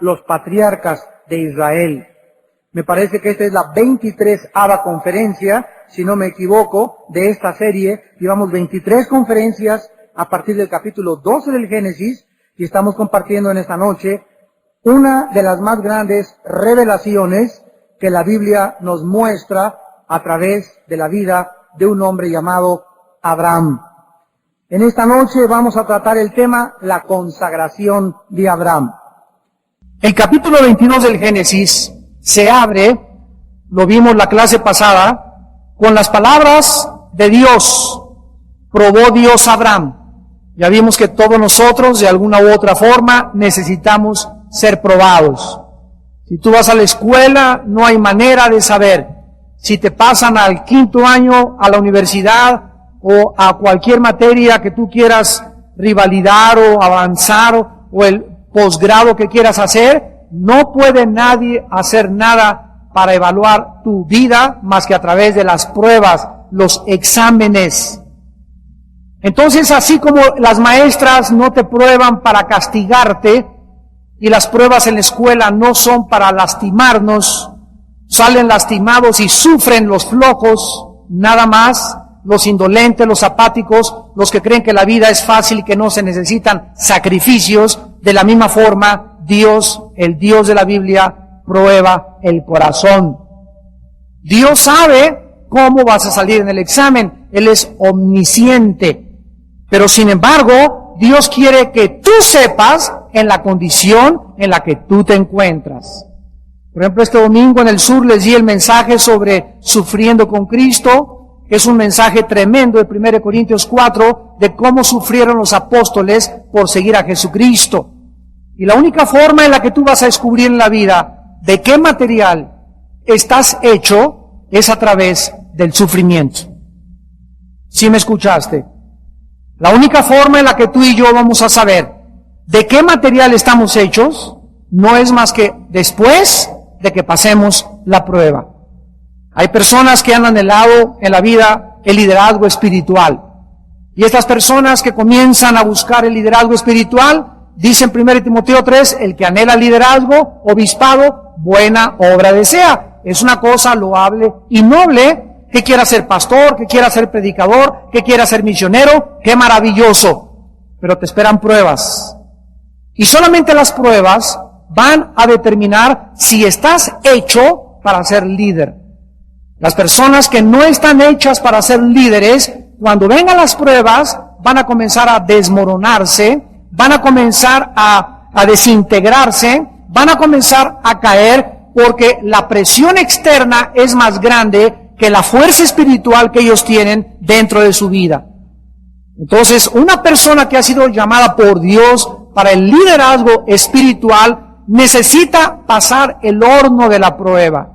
los patriarcas de Israel. Me parece que esta es la 23ª conferencia, si no me equivoco, de esta serie. Llevamos 23 conferencias a partir del capítulo 12 del Génesis y estamos compartiendo en esta noche una de las más grandes revelaciones que la Biblia nos muestra a través de la vida de un hombre llamado Abraham. En esta noche vamos a tratar el tema, la consagración de Abraham. El capítulo 22 del Génesis se abre, lo vimos la clase pasada, con las palabras de Dios. Probó Dios a Abraham. Ya vimos que todos nosotros, de alguna u otra forma, necesitamos ser probados. Si tú vas a la escuela, no hay manera de saber. Si te pasan al 5º año a la universidad o a cualquier materia que tú quieras rivalidar o avanzar o el posgrado que quieras hacer, no puede nadie hacer nada para evaluar tu vida más que a través de las pruebas, los exámenes. Entonces, así como las maestras no te prueban para castigarte y las pruebas en la escuela no son para lastimarnos, salen lastimados y sufren los flojos, nada más, los indolentes, los apáticos, los que creen que la vida es fácil y que no se necesitan sacrificios. De la misma forma, Dios, el Dios de la Biblia, prueba el corazón. Dios sabe cómo vas a salir en el examen. Él es omnisciente. Pero sin embargo, Dios quiere que tú sepas en la condición en la que tú te encuentras. Por ejemplo, este domingo en el sur les di el mensaje sobre sufriendo con Cristo. Es un mensaje tremendo de 1 Corintios 4 de cómo sufrieron los apóstoles por seguir a Jesucristo. Y la única forma en la que tú vas a descubrir en la vida de qué material estás hecho es a través del sufrimiento. ¿Sí me escuchaste? La única forma en la que tú y yo vamos a saber de qué material estamos hechos no es más que después de que pasemos la prueba. Hay personas que han anhelado en la vida el liderazgo espiritual. Y estas personas que comienzan a buscar el liderazgo espiritual, dice en 1 Timoteo 3, el que anhela liderazgo, obispado, buena obra desea. Es una cosa loable y noble que quiera ser pastor, que quiera ser predicador, que quiera ser misionero. ¡Qué maravilloso! Pero te esperan pruebas. Y solamente las pruebas van a determinar si estás hecho para ser líder. Las personas que no están hechas para ser líderes, cuando vengan las pruebas, van a comenzar a desmoronarse, van a comenzar a desintegrarse, van a comenzar a caer, porque la presión externa es más grande que la fuerza espiritual que ellos tienen dentro de su vida. Entonces, una persona que ha sido llamada por Dios para el liderazgo espiritual necesita pasar el horno de la prueba.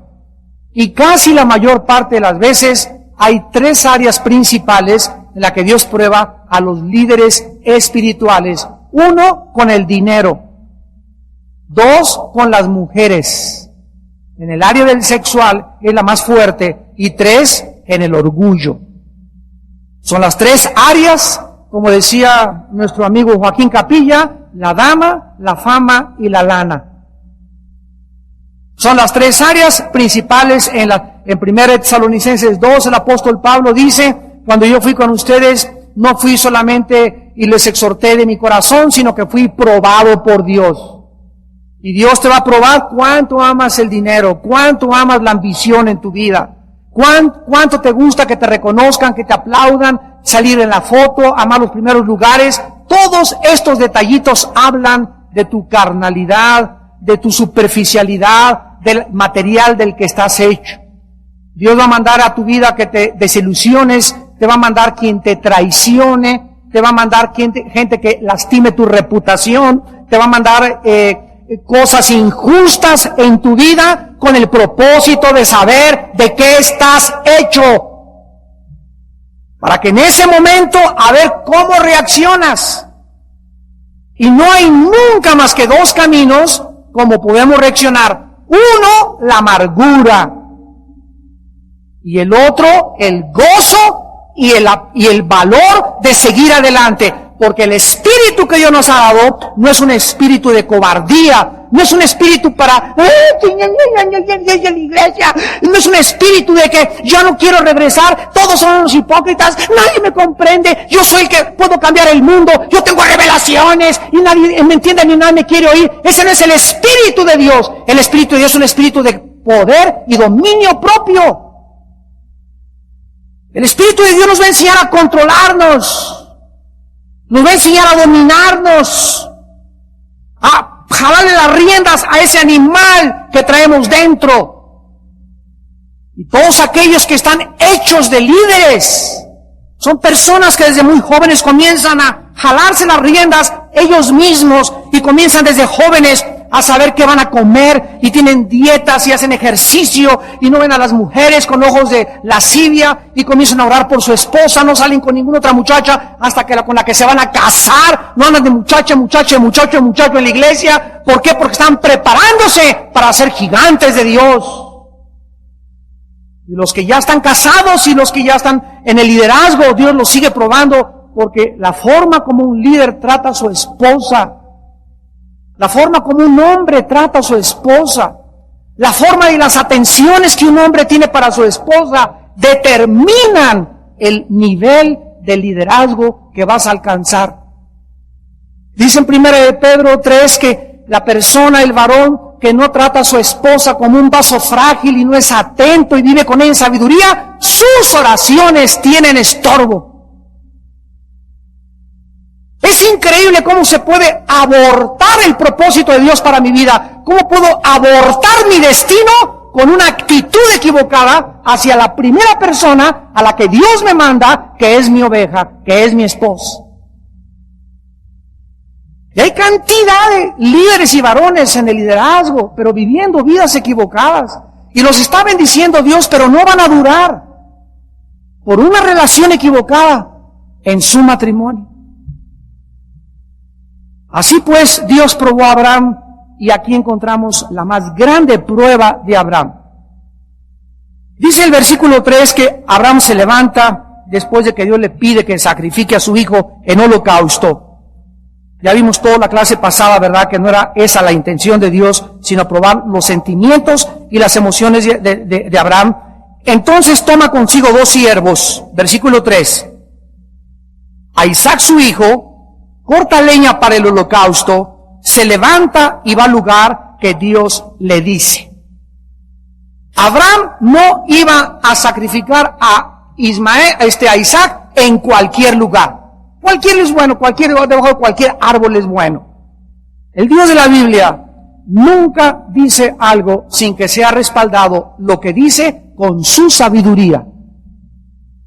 Y casi la mayor parte de las veces hay 3 áreas principales en las que Dios prueba a los líderes espirituales. 1, con el dinero. 2, con las mujeres. En el área del sexual es la más fuerte. Y 3, en el orgullo. Son las 3 áreas, como decía nuestro amigo Joaquín Capilla, la dama, la fama y la lana. Son las 3 áreas principales en 1 Tesalonicenses 2, el apóstol Pablo dice, cuando yo fui con ustedes, no fui solamente y les exhorté de mi corazón, sino que fui probado por Dios. Y Dios te va a probar cuánto amas el dinero, cuánto amas la ambición en tu vida, cuánto te gusta que te reconozcan, que te aplaudan, salir en la foto, amar los primeros lugares. Todos estos detallitos hablan de tu carnalidad, de tu superficialidad, del material del que estás hecho. Dios va a mandar a tu vida que te desilusiones, te va a mandar quien te traicione, te va a mandar gente que lastime tu reputación, te va a mandar cosas injustas en tu vida con el propósito de saber de qué estás hecho. Para que en ese momento a ver cómo reaccionas. Y no hay nunca más que 2 caminos como podemos reaccionar. Uno, la amargura. Y el otro, el gozo y el valor de seguir adelante. Porque el espíritu que Dios nos ha dado no es un espíritu de cobardía, no es un espíritu para la iglesia, no es un espíritu de que yo no quiero regresar, todos son unos hipócritas, nadie me comprende, yo soy el que puedo cambiar el mundo, yo tengo revelaciones y nadie me entiende ni nadie me quiere oír. Ese no es el espíritu de Dios. El espíritu de Dios es un espíritu de poder y dominio propio. El espíritu de Dios nos va a enseñar a controlarnos. Nos va a enseñar a dominarnos, a jalarle las riendas a ese animal que traemos dentro. Y todos aquellos que están hechos de líderes, son personas que desde muy jóvenes comienzan a jalarse las riendas ellos mismos y comienzan desde jóvenes a saber qué van a comer y tienen dietas y hacen ejercicio y no ven a las mujeres con ojos de lascivia y comienzan a orar por su esposa, no salen con ninguna otra muchacha hasta que con la que se van a casar, no andan de muchacha en la iglesia. ¿Por qué? Porque están preparándose para ser gigantes de Dios. Y los que ya están casados y los que ya están en el liderazgo, Dios los sigue probando porque la forma como un líder trata a su esposa, la forma como un hombre trata a su esposa, la forma y las atenciones que un hombre tiene para su esposa determinan el nivel de liderazgo que vas a alcanzar. Dice en 1 Pedro 3 que la persona, el varón que no trata a su esposa como un vaso frágil y no es atento y vive con ella en sabiduría, sus oraciones tienen estorbo. Es increíble cómo se puede abortar el propósito de Dios para mi vida. ¿Cómo puedo abortar mi destino con una actitud equivocada hacia la primera persona a la que Dios me manda, que es mi oveja, que es mi esposa? Y hay cantidad de líderes y varones en el liderazgo, pero viviendo vidas equivocadas. Y los está bendiciendo Dios, pero no van a durar por una relación equivocada en su matrimonio. Así pues, Dios probó a Abraham, y aquí encontramos la más grande prueba de Abraham. Dice el versículo 3 que Abraham se levanta después de que Dios le pide que sacrifique a su hijo en holocausto. Ya vimos toda la clase pasada, ¿verdad? Que no era esa la intención de Dios, sino probar los sentimientos y las emociones de Abraham. Entonces toma consigo 2 siervos, versículo 3. A Isaac su hijo, corta leña para el holocausto, se levanta y va al lugar que Dios le dice. Abraham no iba a sacrificar a Isaac en cualquier lugar. Cualquier es bueno, debajo de cualquier árbol es bueno. El Dios de la Biblia nunca dice algo sin que sea respaldado lo que dice con su sabiduría.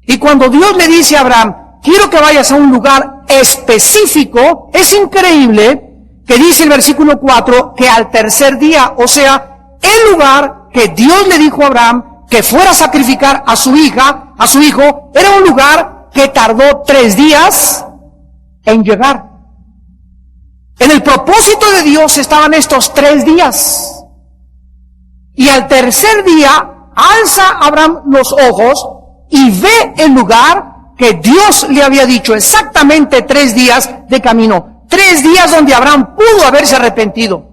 Y cuando Dios le dice a Abraham, quiero que vayas a un lugar específico, es increíble que dice el versículo 4 que al tercer día, o sea, el lugar que Dios le dijo a Abraham que fuera a sacrificar a su hijo, era un lugar que tardó 3 días en llegar. En el propósito de Dios estaban estos 3 días. Y al tercer día, alza Abraham los ojos y ve el lugar que Dios le había dicho, exactamente 3 días de camino. 3 días donde Abraham pudo haberse arrepentido.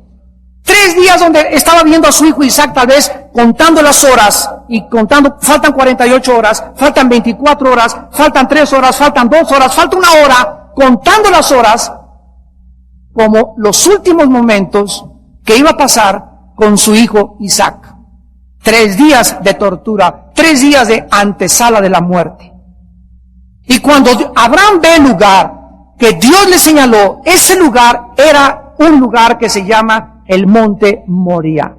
3 días donde estaba viendo a su hijo Isaac, tal vez contando las horas y contando, faltan 48 horas, faltan 24 horas, faltan 3 horas, faltan 2 horas, falta 1 hora, contando las horas como los últimos momentos que iba a pasar con su hijo Isaac. 3 días de tortura, 3 días de antesala de la muerte. Y cuando Abraham ve el lugar que Dios le señaló, ese lugar era un lugar que se llama el monte Moria.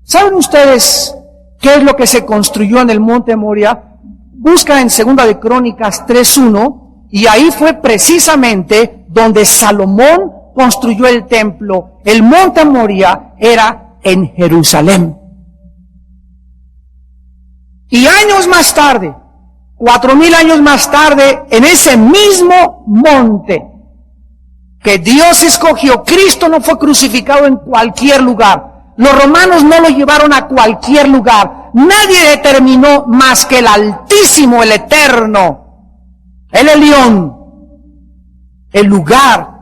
¿Saben ustedes qué es lo que se construyó en el monte Moria? Busca en 2 de Crónicas 3:1 y ahí fue precisamente donde Salomón construyó el templo. El monte Moria era en Jerusalén. Y años más tarde, 4000 años más tarde, en ese mismo monte que Dios escogió, Cristo no fue crucificado en cualquier lugar. Los romanos no lo llevaron a cualquier lugar. Nadie determinó más que el Altísimo, el Eterno, el Elión, el lugar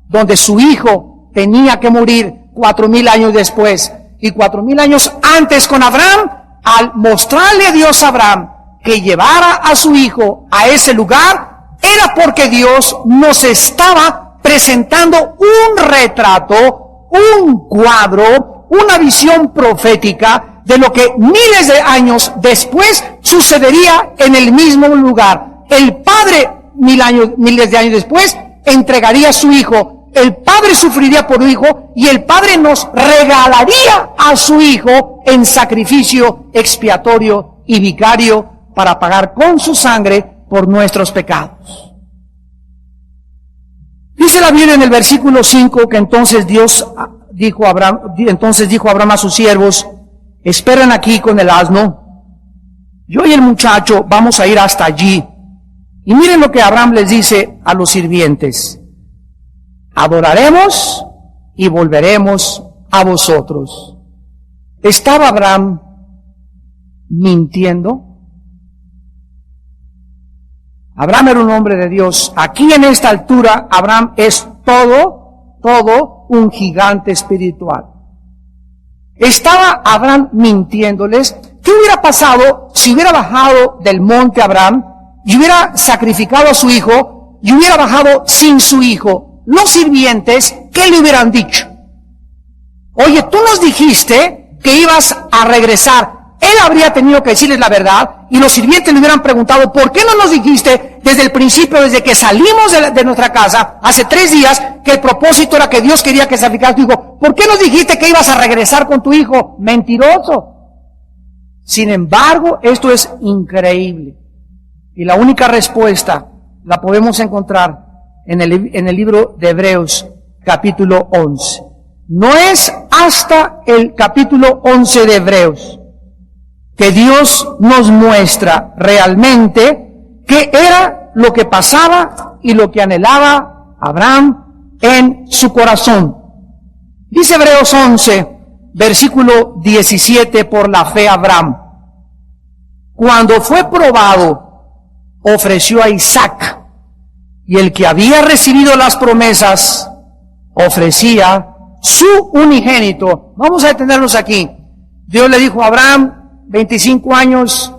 donde su hijo tenía que morir 4,000 años después. Y 4,000 años antes con Abraham, al mostrarle a Dios a Abraham que llevara a su hijo a ese lugar, era porque Dios nos estaba presentando un retrato, un cuadro, una visión profética de lo que miles de años después sucedería en el mismo lugar. El Padre, miles de años después, entregaría a su hijo. El Padre sufriría por el Hijo y el Padre nos regalaría a su Hijo en sacrificio expiatorio y vicario para pagar con su sangre por nuestros pecados. Dice la Biblia en el versículo 5 que entonces dijo Abraham a sus siervos: esperen aquí con el asno, yo y el muchacho vamos a ir hasta allí. Y miren lo que Abraham les dice a los sirvientes: adoraremos y volveremos a vosotros. ¿Estaba Abraham mintiendo? Abraham era un hombre de Dios. Aquí en esta altura, Abraham es todo un gigante espiritual. ¿Estaba Abraham mintiéndoles? ¿Qué hubiera pasado si hubiera bajado del monte Abraham y hubiera sacrificado a su hijo y hubiera bajado sin su hijo? Los sirvientes, ¿qué le hubieran dicho? Oye, tú nos dijiste que ibas a regresar. Él habría tenido que decirles la verdad y los sirvientes le hubieran preguntado: ¿por qué no nos dijiste desde el principio, desde que salimos de nuestra casa hace 3 días, que el propósito era que Dios quería que sacrificaras a tu hijo? ¿Por qué nos dijiste que ibas a regresar con tu hijo? Mentiroso. Sin embargo, esto es increíble. Y la única respuesta la podemos encontrar en el libro de Hebreos, capítulo 11. No es hasta el capítulo 11 de Hebreos que Dios nos muestra realmente qué era lo que pasaba y lo que anhelaba Abraham en su corazón. Dice Hebreos 11, versículo 17, por la fe Abraham, cuando fue probado, ofreció a Isaac. Y el que había recibido las promesas ofrecía su unigénito. Vamos a detenernos aquí. Dios le dijo a Abraham, 25 años,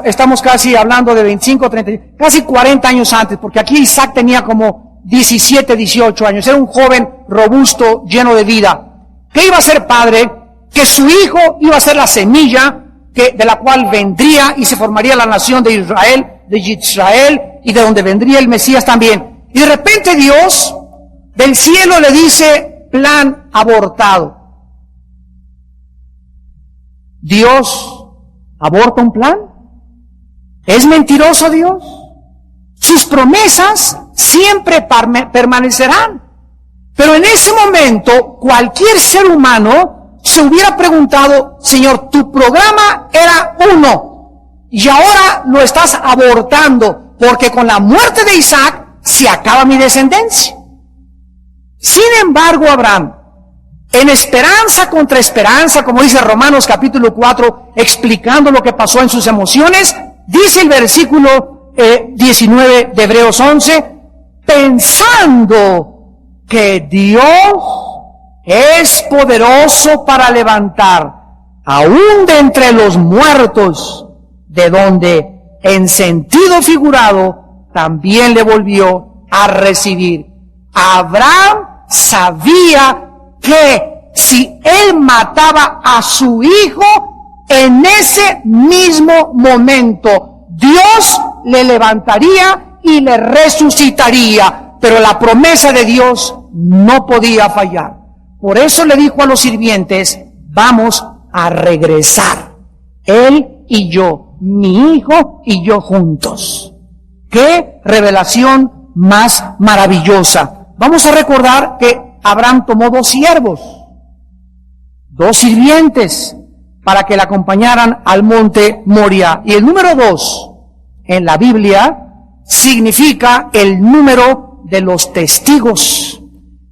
estamos casi hablando de 25, 30, casi 40 años antes, porque aquí Isaac tenía como 17, 18 años. Era un joven robusto, lleno de vida, que iba a ser padre, que su hijo iba a ser la semilla de la cual vendría y se formaría la nación de Israel, y de donde vendría el Mesías también. Y de repente Dios del cielo le dice: plan abortado. ¿Dios aborta un plan? ¿Es mentiroso Dios? Sus promesas siempre permanecerán. Pero en ese momento, cualquier ser humano se hubiera preguntado: Señor, tu programa era uno, y ahora lo estás abortando, porque con la muerte de Isaac se acaba mi descendencia. Sin embargo, Abraham, en esperanza contra esperanza, como dice Romanos capítulo 4, explicando lo que pasó en sus emociones, dice el versículo 19 de Hebreos 11, pensando que Dios es poderoso para levantar aún de entre los muertos, de donde en sentido figurado también le volvió a recibir. Abraham sabía que si él mataba a su hijo, en ese mismo momento Dios le levantaría y le resucitaría. Pero la promesa de Dios no podía fallar. Por eso le dijo a los sirvientes: vamos a regresar, él y yo, mi hijo y yo juntos. ¡Qué revelación más maravillosa! Vamos a recordar que Abraham tomó 2 siervos, 2 sirvientes, para que le acompañaran al monte Moria. Y el número 2 en la Biblia significa el número de los testigos.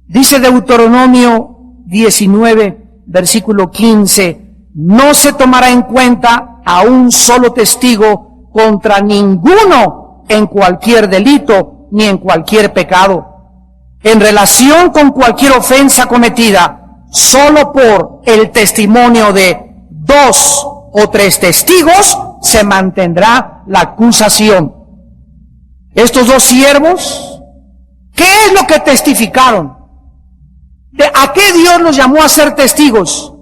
Dice Deuteronomio 19, versículo 15, no se tomará en cuenta a un solo testigo contra ninguno en cualquier delito ni en cualquier pecado. en relación con cualquier ofensa cometida, solo por el testimonio de 2 o 3 testigos se mantendrá la acusación. Estos 2 siervos, ¿qué es lo que testificaron? ¿A qué Dios los llamó a ser testigos?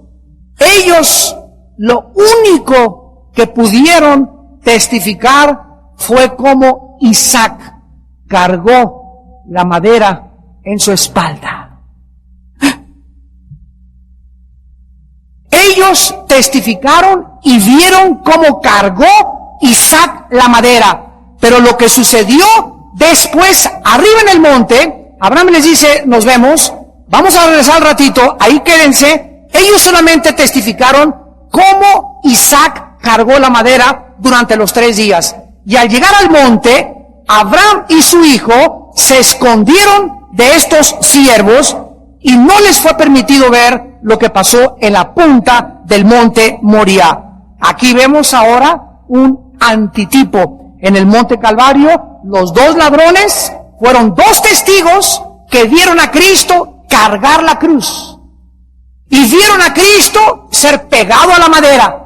Ellos, lo único que pudieron testificar fue cómo Isaac cargó la madera en su espalda. Ellos testificaron y vieron cómo cargó Isaac la madera. Pero lo que sucedió después, arriba en el monte, Abraham les dice, nos vemos, vamos a regresar al ratito, ahí quédense. Ellos solamente testificaron cómo Isaac cargó la madera durante los 3 días. Y al llegar al monte, Abraham y su hijo se escondieron de estos siervos y no les fue permitido ver lo que pasó en la punta del monte Moriah. Aquí vemos ahora un antitipo. En el monte Calvario, los 2 ladrones fueron 2 testigos que vieron a Cristo cargar la cruz. Y vieron a Cristo ser pegado a la madera.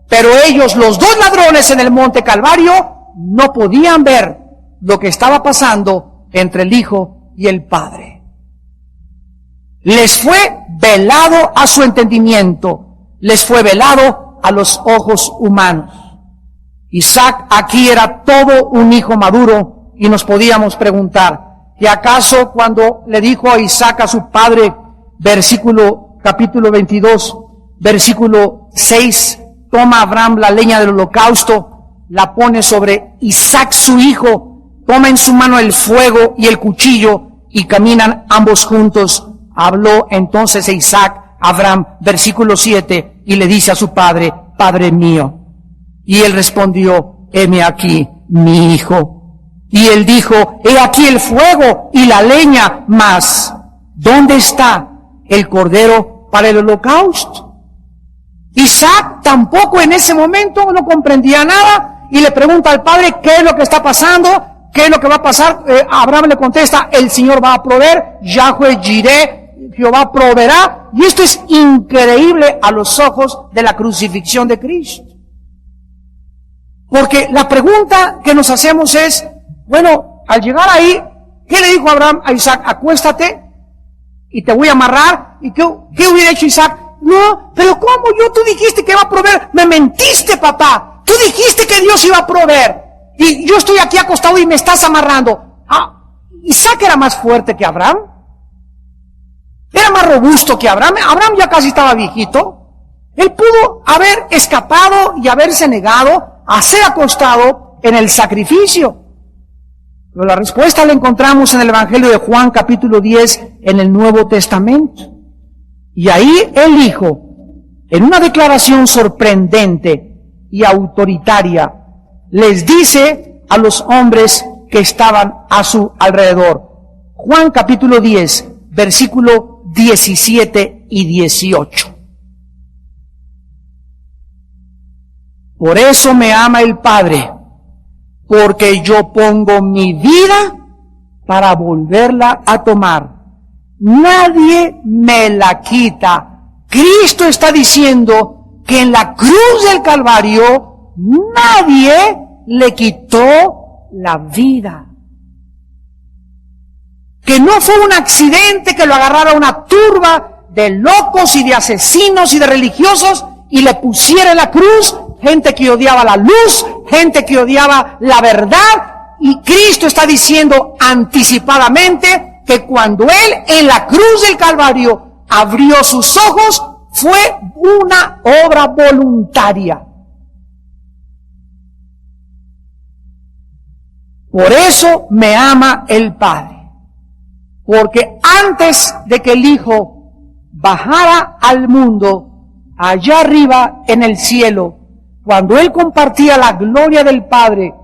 Pero ellos, los 2 ladrones en el monte Calvario, no podían ver lo que estaba pasando entre el Hijo y el Padre. Les fue velado a su entendimiento, les fue velado a los ojos humanos. Isaac aquí era todo un hijo maduro y nos podíamos preguntar, ¿y acaso cuando le dijo a Isaac a su padre, capítulo 22, versículo 6, toma Abraham la leña del holocausto, la pone sobre Isaac su hijo, toma en su mano el fuego y el cuchillo y caminan ambos juntos? Habló entonces Isaac a Abraham, versículo 7, y le dice a su padre, Padre mío. Y él respondió, heme aquí, mi hijo. Y él dijo, he aquí el fuego y la leña, mas ¿dónde está el cordero para el holocausto? Isaac tampoco en ese momento no comprendía nada y le pregunta al padre, ¿qué es lo que está pasando? ¿Qué es lo que va a pasar? Abraham le contesta, el Señor va a proveer, Yahweh Jireh, Jehová proveerá. Y esto es increíble a los ojos de la crucifixión de Cristo. Porque la pregunta que nos hacemos es, bueno, al llegar ahí, ¿qué le dijo Abraham a Isaac? Acuéstate y te voy a amarrar. ¿Y qué hubiera hecho Isaac? No, pero ¿cómo? Tú dijiste que iba a proveer. Me mentiste, papá. Tú dijiste que Dios iba a proveer. Y yo estoy aquí acostado y me estás amarrando. Isaac era más fuerte que Abraham. Era más robusto que Abraham. Abraham ya casi estaba viejito. Él pudo haber escapado y haberse negado a ser acostado en el sacrificio. Pero la respuesta la encontramos en el Evangelio de Juan, capítulo 10, en el Nuevo Testamento. Y ahí el Hijo, en una declaración sorprendente y autoritaria, les dice a los hombres que estaban a su alrededor. Juan capítulo 10, versículo 17 y 18. Por eso me ama el Padre, porque yo pongo mi vida para volverla a tomar. Nadie me la quita. Cristo está diciendo que en la cruz del Calvario nadie le quitó la vida. Que no fue un accidente que lo agarrara una turba de locos y de asesinos y de religiosos y le pusiera en la cruz. Gente que odiaba la luz, gente que odiaba la verdad, y Cristo está diciendo anticipadamente que cuando Él en la cruz del Calvario abrió sus ojos, fue una obra voluntaria. Por eso me ama el Padre, porque antes de que el Hijo bajara al mundo, allá arriba en el cielo, cuando Él compartía la gloria del Padre,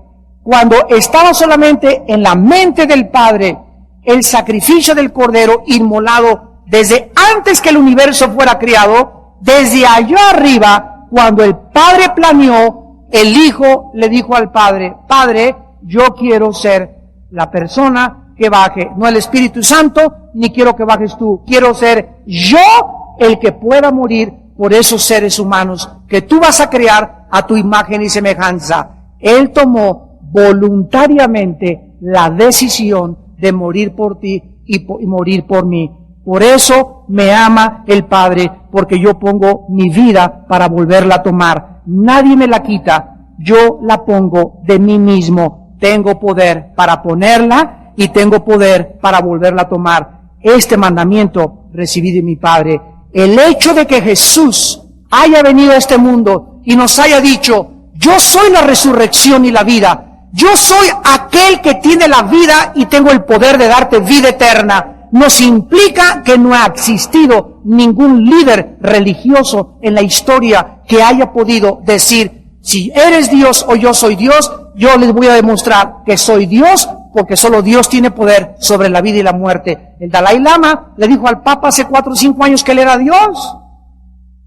cuando estaba solamente en la mente del Padre, el sacrificio del Cordero inmolado desde antes que el universo fuera creado, desde allá arriba, cuando el Padre planeó, el Hijo le dijo al Padre, Padre, yo quiero ser la persona que baje, no el Espíritu Santo, ni quiero que bajes tú. Quiero ser yo el que pueda morir por esos seres humanos que tú vas a crear a tu imagen y semejanza. Él tomó voluntariamente la decisión de morir por ti y morir por mí. Por eso me ama el Padre, porque yo pongo mi vida para volverla a tomar. Nadie me la quita, yo la pongo de mí mismo. Tengo poder para ponerla y tengo poder para volverla a tomar. Este mandamiento recibí de mi Padre. El hecho de que Jesús haya venido a este mundo y nos haya dicho, yo soy la resurrección y la vida, yo soy aquel que tiene la vida y tengo el poder de darte vida eterna, nos implica que no ha existido ningún líder religioso en la historia que haya podido decir, si eres Dios o yo soy Dios, yo les voy a demostrar que soy Dios, porque solo Dios tiene poder sobre la vida y la muerte. El Dalai Lama le dijo al Papa hace 4 o 5 años que él era Dios.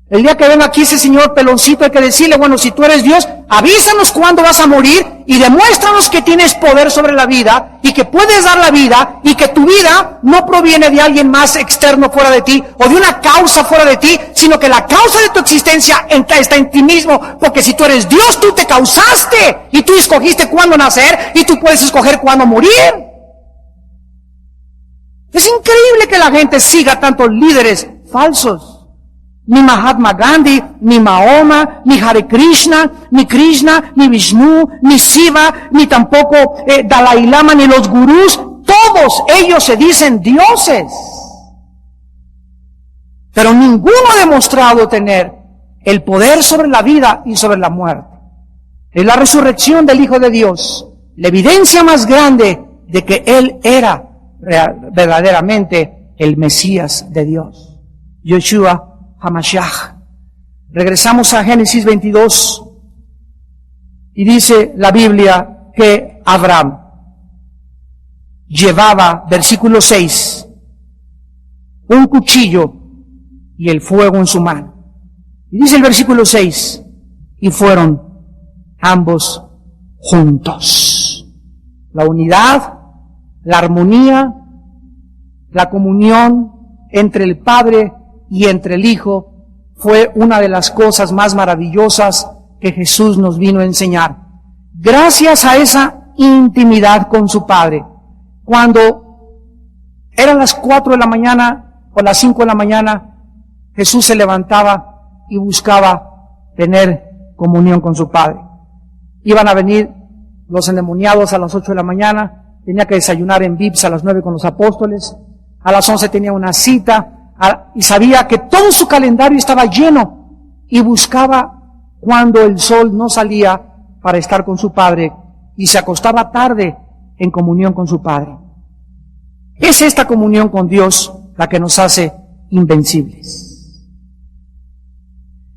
El día que venga aquí ese señor peloncito hay que decirle, bueno, si tú eres Dios, avísanos cuándo vas a morir y demuéstranos que tienes poder sobre la vida y que puedes dar la vida y que tu vida no proviene de alguien más externo fuera de ti o de una causa fuera de ti, sino que la causa de tu existencia está en ti mismo, porque si tú eres Dios, tú te causaste y tú escogiste cuándo nacer y tú puedes escoger cuándo morir. Es increíble que la gente siga tantos líderes falsos. Ni Mahatma Gandhi, ni Mahoma, ni Hare Krishna, ni Vishnu, ni Shiva, ni tampoco Dalai Lama, ni los gurús. Todos ellos se dicen dioses. Pero ninguno ha demostrado tener el poder sobre la vida y sobre la muerte. Es la resurrección del Hijo de Dios, la evidencia más grande de que Él era verdaderamente el Mesías de Dios. Yeshua Hamashiach. Regresamos a Génesis 22 y dice la Biblia que Abraham llevaba, versículo 6, un cuchillo y el fuego en su mano. Y dice el versículo 6, y fueron ambos juntos. La unidad, la armonía, la comunión entre el Padre y entre el Hijo fue una de las cosas más maravillosas que Jesús nos vino a enseñar. Gracias a esa intimidad con su Padre, cuando eran las 4 de la mañana o las 5 de la mañana, Jesús se levantaba y buscaba tener comunión con su Padre. Iban a venir los endemoniados a las 8 de la mañana, tenía que desayunar en Vips a las 9 con los apóstoles, a las 11 tenía una cita, y sabía que todo su calendario estaba lleno y buscaba cuando el sol no salía para estar con su Padre y se acostaba tarde en comunión con su Padre. Es esta comunión con Dios la que nos hace invencibles.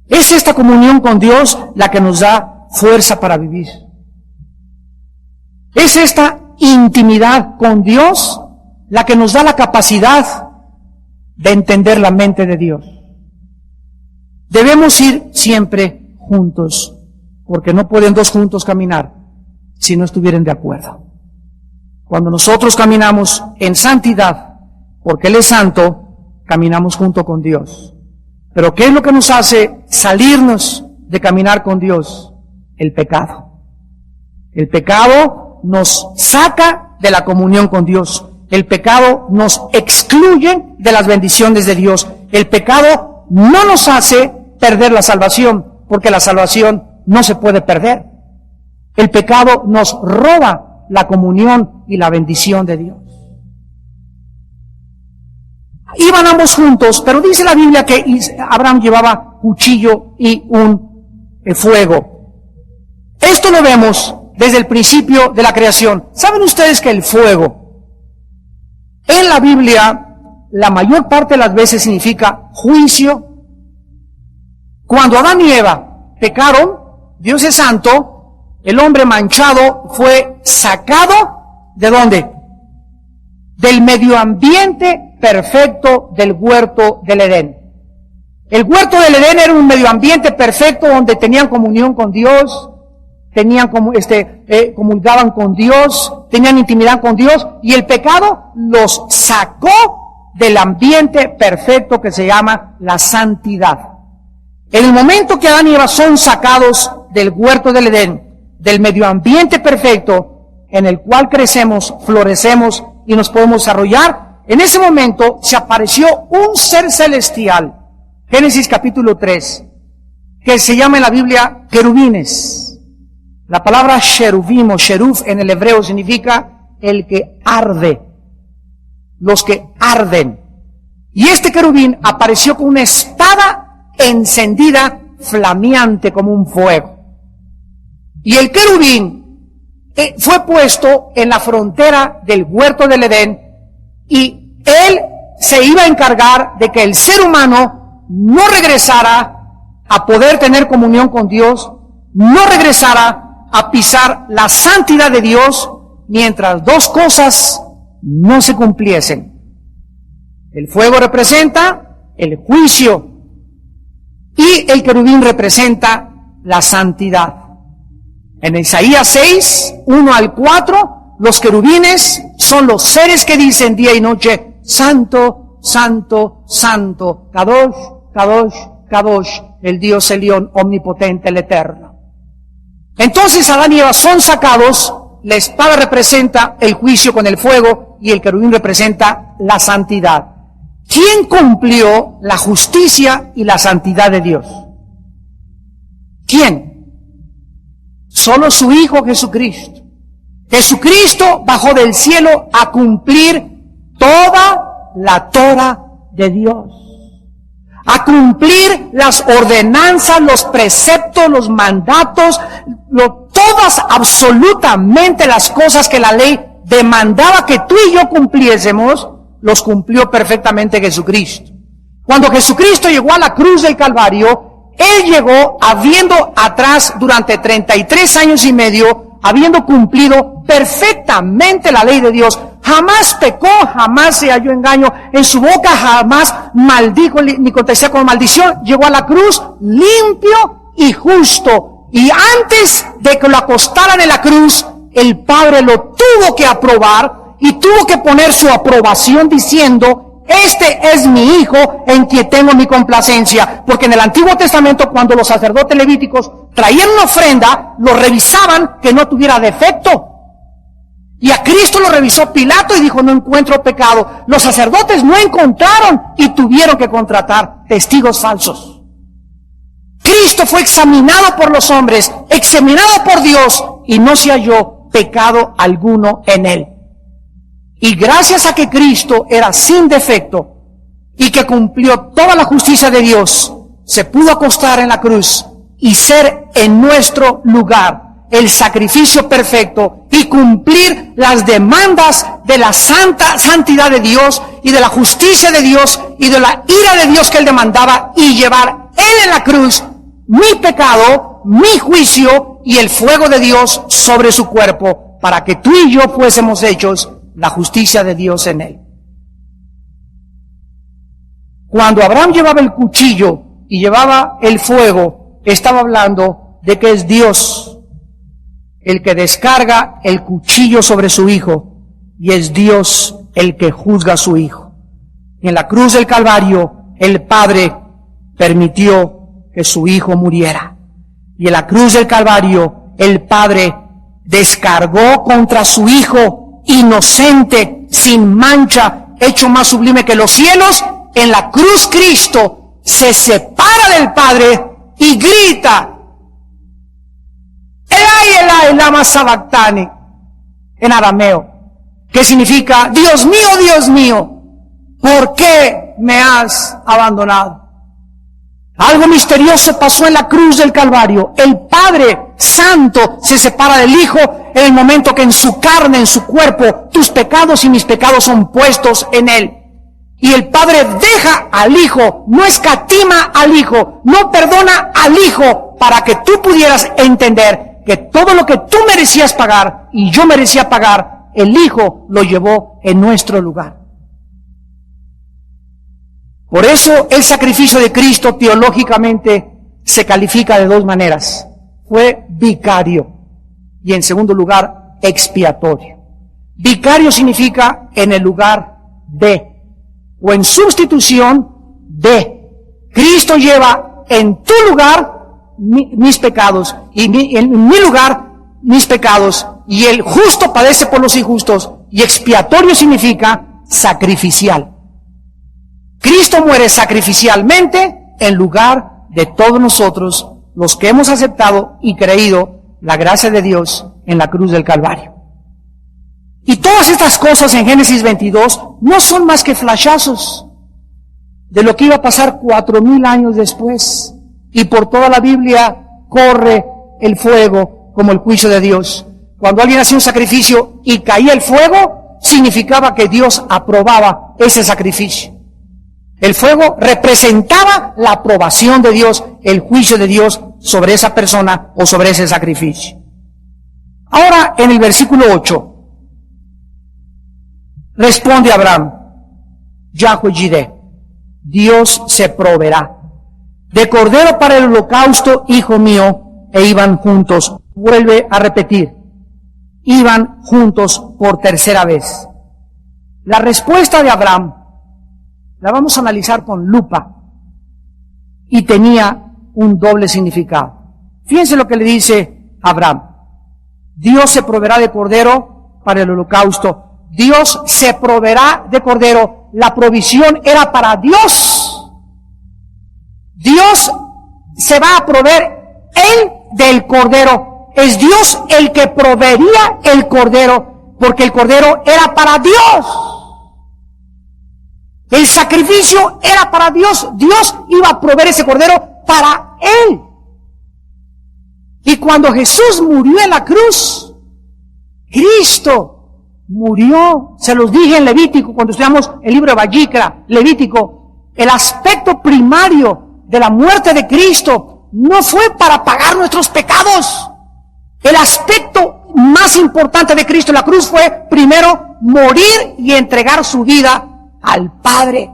Es esta comunión con Dios la que nos da fuerza para vivir. Es esta intimidad con Dios la que nos da la capacidad de entender la mente de Dios. Debemos ir siempre juntos, porque no pueden dos juntos caminar si no estuvieran de acuerdo. Cuando nosotros caminamos en santidad, porque Él es santo, caminamos junto con Dios. Pero ¿qué es lo que nos hace salirnos de caminar con Dios? El pecado. El pecado nos saca de la comunión con Dios. El pecado nos excluye de las bendiciones de Dios. El pecado no nos hace perder la salvación, porque la salvación no se puede perder. El pecado nos roba la comunión y la bendición de Dios. Iban ambos juntos, pero dice la Biblia que Abraham llevaba cuchillo y un fuego. Esto lo vemos desde el principio de la creación. ¿Saben ustedes que el fuego en la Biblia la mayor parte de las veces significa juicio? Cuando Adán y Eva pecaron, Dios es santo, el hombre manchado fue sacado ¿de dónde? Del medio ambiente perfecto del huerto del Edén. El huerto del Edén era un medio ambiente perfecto donde tenían comunión con Dios, comulgaban con Dios, tenían intimidad con Dios, y el pecado los sacó del ambiente perfecto que se llama la santidad. En el momento que Adán y Eva son sacados del huerto del Edén, del medio ambiente perfecto en el cual crecemos, florecemos y nos podemos desarrollar, en ese momento se apareció un ser celestial, Génesis capítulo 3, que se llama en la Biblia querubines. La palabra cherubim o cheruf en el hebreo significa el que arde, los que arden. Y este querubín apareció con una espada encendida, flameante como un fuego. Y el querubín fue puesto en la frontera del huerto del Edén, y él se iba a encargar de que el ser humano no regresara a poder tener comunión con Dios, no regresara a pisar la santidad de Dios, mientras dos cosas no se cumpliesen. El fuego representa el juicio y el querubín representa la santidad. En Isaías 6, 1 al 4, los querubines son los seres que dicen día y noche, Santo, Santo, Santo, Kadosh, Kadosh, Kadosh, el Dios Elión, omnipotente, el eterno. Entonces Adán y Eva son sacados, la espada representa el juicio con el fuego y el querubín representa la santidad. ¿Quién cumplió la justicia y la santidad de Dios? ¿Quién? Solo su Hijo Jesucristo. Jesucristo bajó del cielo a cumplir toda la Torah de Dios, a cumplir las ordenanzas, los preceptos, los mandatos, todas absolutamente las cosas que la ley demandaba que tú y yo cumpliésemos, los cumplió perfectamente Jesucristo. Cuando Jesucristo llegó a la cruz del Calvario, Él llegó habiendo atrás durante 33 años y medio, habiendo cumplido perfectamente la ley de Dios. Jamás pecó, jamás se halló engaño en su boca, jamás maldijo ni contestó con maldición. Llegó a la cruz limpio y justo. Y antes de que lo acostaran en la cruz, el Padre lo tuvo que aprobar y tuvo que poner su aprobación diciendo, este es mi Hijo en quien tengo mi complacencia. Porque en el Antiguo Testamento, cuando los sacerdotes levíticos traían una ofrenda, lo revisaban que no tuviera defecto. Y a Cristo lo revisó Pilato y dijo, no encuentro pecado. Los sacerdotes no encontraron y tuvieron que contratar testigos falsos. Cristo fue examinado por los hombres, examinado por Dios, y no se halló pecado alguno en él. Y gracias a que Cristo era sin defecto y que cumplió toda la justicia de Dios, se pudo acostar en la cruz y ser en nuestro lugar el sacrificio perfecto y cumplir las demandas de la santidad de Dios y de la justicia de Dios y de la ira de Dios que Él demandaba, y llevar Él en la cruz mi pecado, mi juicio y el fuego de Dios sobre su cuerpo, para que tú y yo fuésemos hechos la justicia de Dios en Él. Cuando Abraham llevaba el cuchillo y llevaba el fuego, estaba hablando de que es Dios el que descarga el cuchillo sobre su Hijo, y es Dios el que juzga a su Hijo. Y en la cruz del Calvario, el Padre permitió que su Hijo muriera. Y en la cruz del Calvario, el Padre descargó contra su Hijo inocente, sin mancha, hecho más sublime que los cielos. En la cruz Cristo se separa del Padre y grita, Elai, Elai, lama sabactani, en arameo, que significa, Dios mío, ¿por qué me has abandonado? Algo misterioso pasó en la cruz del Calvario. El Padre Santo se separa del Hijo en el momento que en su carne, en su cuerpo, tus pecados y mis pecados son puestos en Él. Y el Padre deja al Hijo, no escatima al Hijo, no perdona al Hijo, para que tú pudieras entender que todo lo que tú merecías pagar y yo merecía pagar, el Hijo lo llevó en nuestro lugar. Por eso el sacrificio de Cristo teológicamente se califica de dos maneras. Fue vicario. y en segundo lugar, expiatorio. Vicario significa en el lugar de, o en sustitución de. Cristo lleva en tu lugar mis pecados, y en mi lugar mis pecados, y el justo padece por los injustos, y expiatorio significa sacrificial. Cristo muere sacrificialmente en lugar de todos nosotros, los que hemos aceptado y creído la gracia de Dios en la cruz del Calvario. Y todas estas cosas en Génesis 22 no son más que flashazos de lo que iba a pasar 4000 años después. Y por toda la Biblia corre el fuego como el juicio de Dios. Cuando alguien hacía un sacrificio y caía el fuego, significaba que Dios aprobaba ese sacrificio. El fuego representaba la aprobación de Dios, el juicio de Dios sobre esa persona o sobre ese sacrificio. Ahora, en el versículo 8, responde Abraham, Yahweh Jireh, Dios se proveerá de cordero para el holocausto, hijo mío, e iban juntos. Vuelve a repetir, iban juntos por tercera vez. La respuesta de Abraham la vamos a analizar con lupa y tenía un doble significado. Fíjense lo que le dice Abraham. Dios se proveerá de cordero para el holocausto. Dios se proveerá de cordero. La provisión era para Dios. Dios se va a proveer Él del cordero. Es Dios el que proveería el cordero, porque el cordero era para Dios. El sacrificio era para Dios. Dios iba a proveer ese cordero para Él. Y cuando Jesús murió en la cruz, Cristo murió. Se los dije en Levítico, cuando estudiamos el libro de Vayikra, Levítico, el aspecto primario de la muerte de Cristo no fue para pagar nuestros pecados. El aspecto más importante de Cristo en la cruz fue primero morir y entregar su vida al Padre.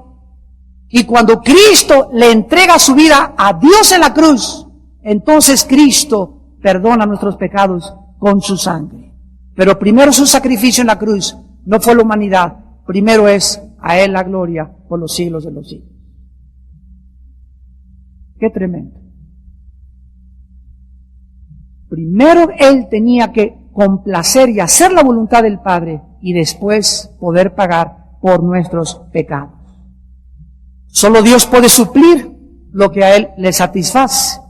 Y cuando Cristo le entrega su vida a Dios en la cruz, entonces Cristo perdona nuestros pecados con su sangre. Pero primero su sacrificio en la cruz no fue la humanidad, primero es a Él la gloria por los siglos de los siglos. Qué tremendo. Primero Él tenía que complacer y hacer la voluntad del Padre y después poder pagar por nuestros pecados. Solo Dios puede suplir lo que a Él le satisface.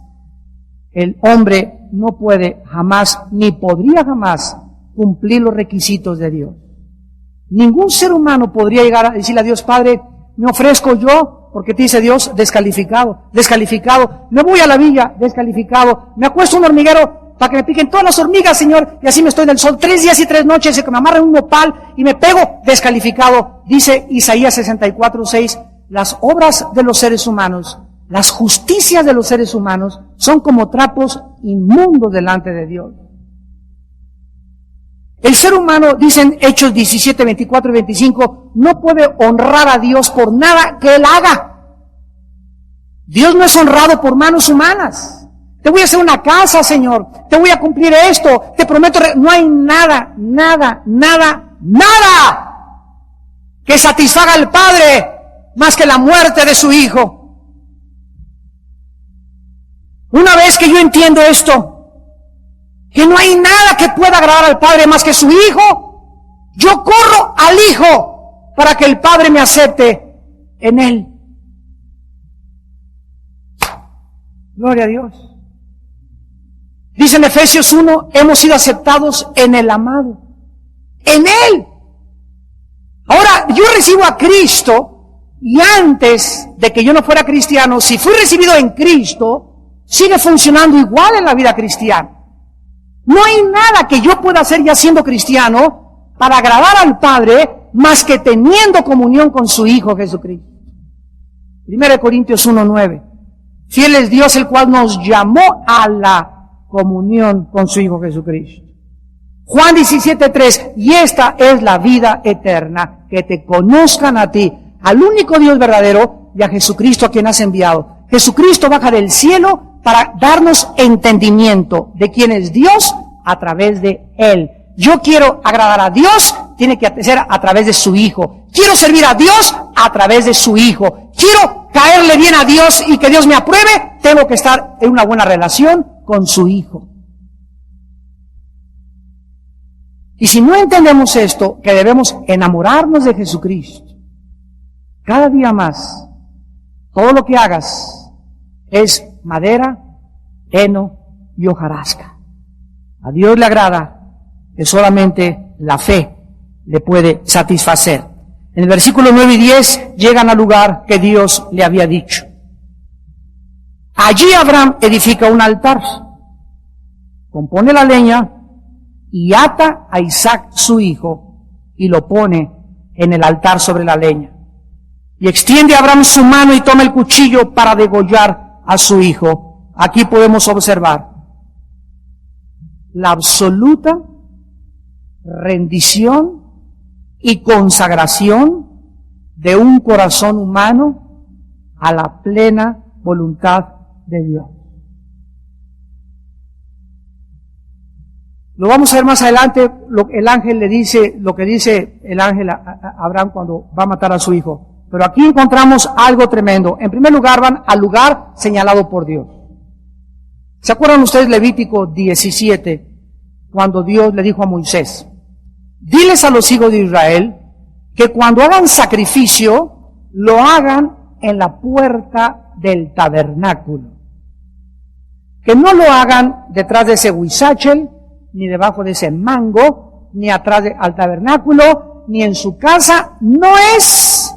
El hombre no puede jamás, ni podría jamás, cumplir los requisitos de Dios. Ningún ser humano podría llegar a decirle a Dios, Padre, me ofrezco yo, porque te dice Dios, descalificado, descalificado. Me voy a la villa, descalificado. Me acuesto en un hormiguero para que me piquen todas las hormigas, Señor, y así me estoy del sol 3 días y 3 noches, y que me amarren un nopal y me pego, descalificado. Dice Isaías 64:6, las obras de los seres humanos, las justicias de los seres humanos son como trapos inmundos delante de Dios. El ser humano, dicen Hechos 17, 24 y 25, no puede honrar a Dios por nada que Él haga. Dios no es honrado por manos humanas. Te voy a hacer una casa, Señor. Te voy a cumplir esto. Te prometo, no hay nada que satisfaga al Padre más que la muerte de su Hijo. Una vez que yo entiendo esto, que no hay nada que pueda agradar al Padre más que su Hijo, yo corro al Hijo para que el Padre me acepte en Él. Gloria a Dios. Dice en Efesios 1, hemos sido aceptados en el amado, en Él. Ahora, yo recibo a Cristo, y antes de que yo no fuera cristiano, si fui recibido en Cristo, sigue funcionando igual en la vida cristiana. No hay nada que yo pueda hacer ya siendo cristiano para agradar al Padre más que teniendo comunión con su Hijo Jesucristo. 1 Corintios 1:9. Fiel es Dios, el cual nos llamó a la comunión con su Hijo Jesucristo. Juan 17:3. Y esta es la vida eterna, que te conozcan a ti, al único Dios verdadero, y a Jesucristo a quien has enviado. Jesucristo baja del cielo para darnos entendimiento de quién es Dios, a través de Él. Yo quiero agradar a Dios, tiene que ser a través de su Hijo. Quiero servir a Dios a través de su Hijo. Quiero caerle bien a Dios y que Dios me apruebe, tengo que estar en una buena relación con su Hijo. Y si no entendemos esto, que debemos enamorarnos de Jesucristo, cada día más, todo lo que hagas es madera, heno y hojarasca. A Dios le agrada que solamente la fe le puede satisfacer. En el versículo 9 y 10 llegan al lugar que Dios le había dicho. Allí Abraham edifica un altar, compone la leña y ata a Isaac su hijo y lo pone en el altar sobre la leña. Y extiende a Abraham su mano y toma el cuchillo para degollar a su hijo. Aquí podemos observar la absoluta rendición y consagración de un corazón humano a la plena voluntad de Dios. Lo vamos a ver más adelante, el ángel le dice, lo que dice el ángel a Abraham cuando va a matar a su hijo. Pero aquí encontramos algo tremendo. En primer lugar, van al lugar señalado por Dios. ¿Se acuerdan ustedes Levítico 17, cuando Dios le dijo a Moisés: diles a los hijos de Israel que cuando hagan sacrificio, lo hagan en la puerta del tabernáculo. Que no lo hagan detrás de ese huizáchel, ni debajo de ese mango, ni atrás al tabernáculo, ni en su casa. No es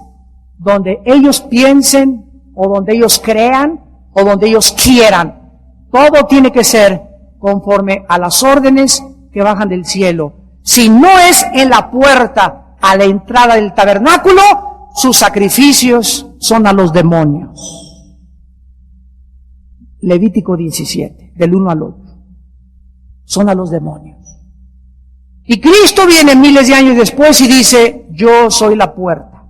donde ellos piensen, o donde ellos crean, o donde ellos quieran. Todo tiene que ser conforme a las órdenes que bajan del cielo. Si no es en la puerta a la entrada del tabernáculo, sus sacrificios son a los demonios. Levítico 17, del 1 al 8. Son a los demonios. Y Cristo viene miles de años después y dice: yo soy la puerta.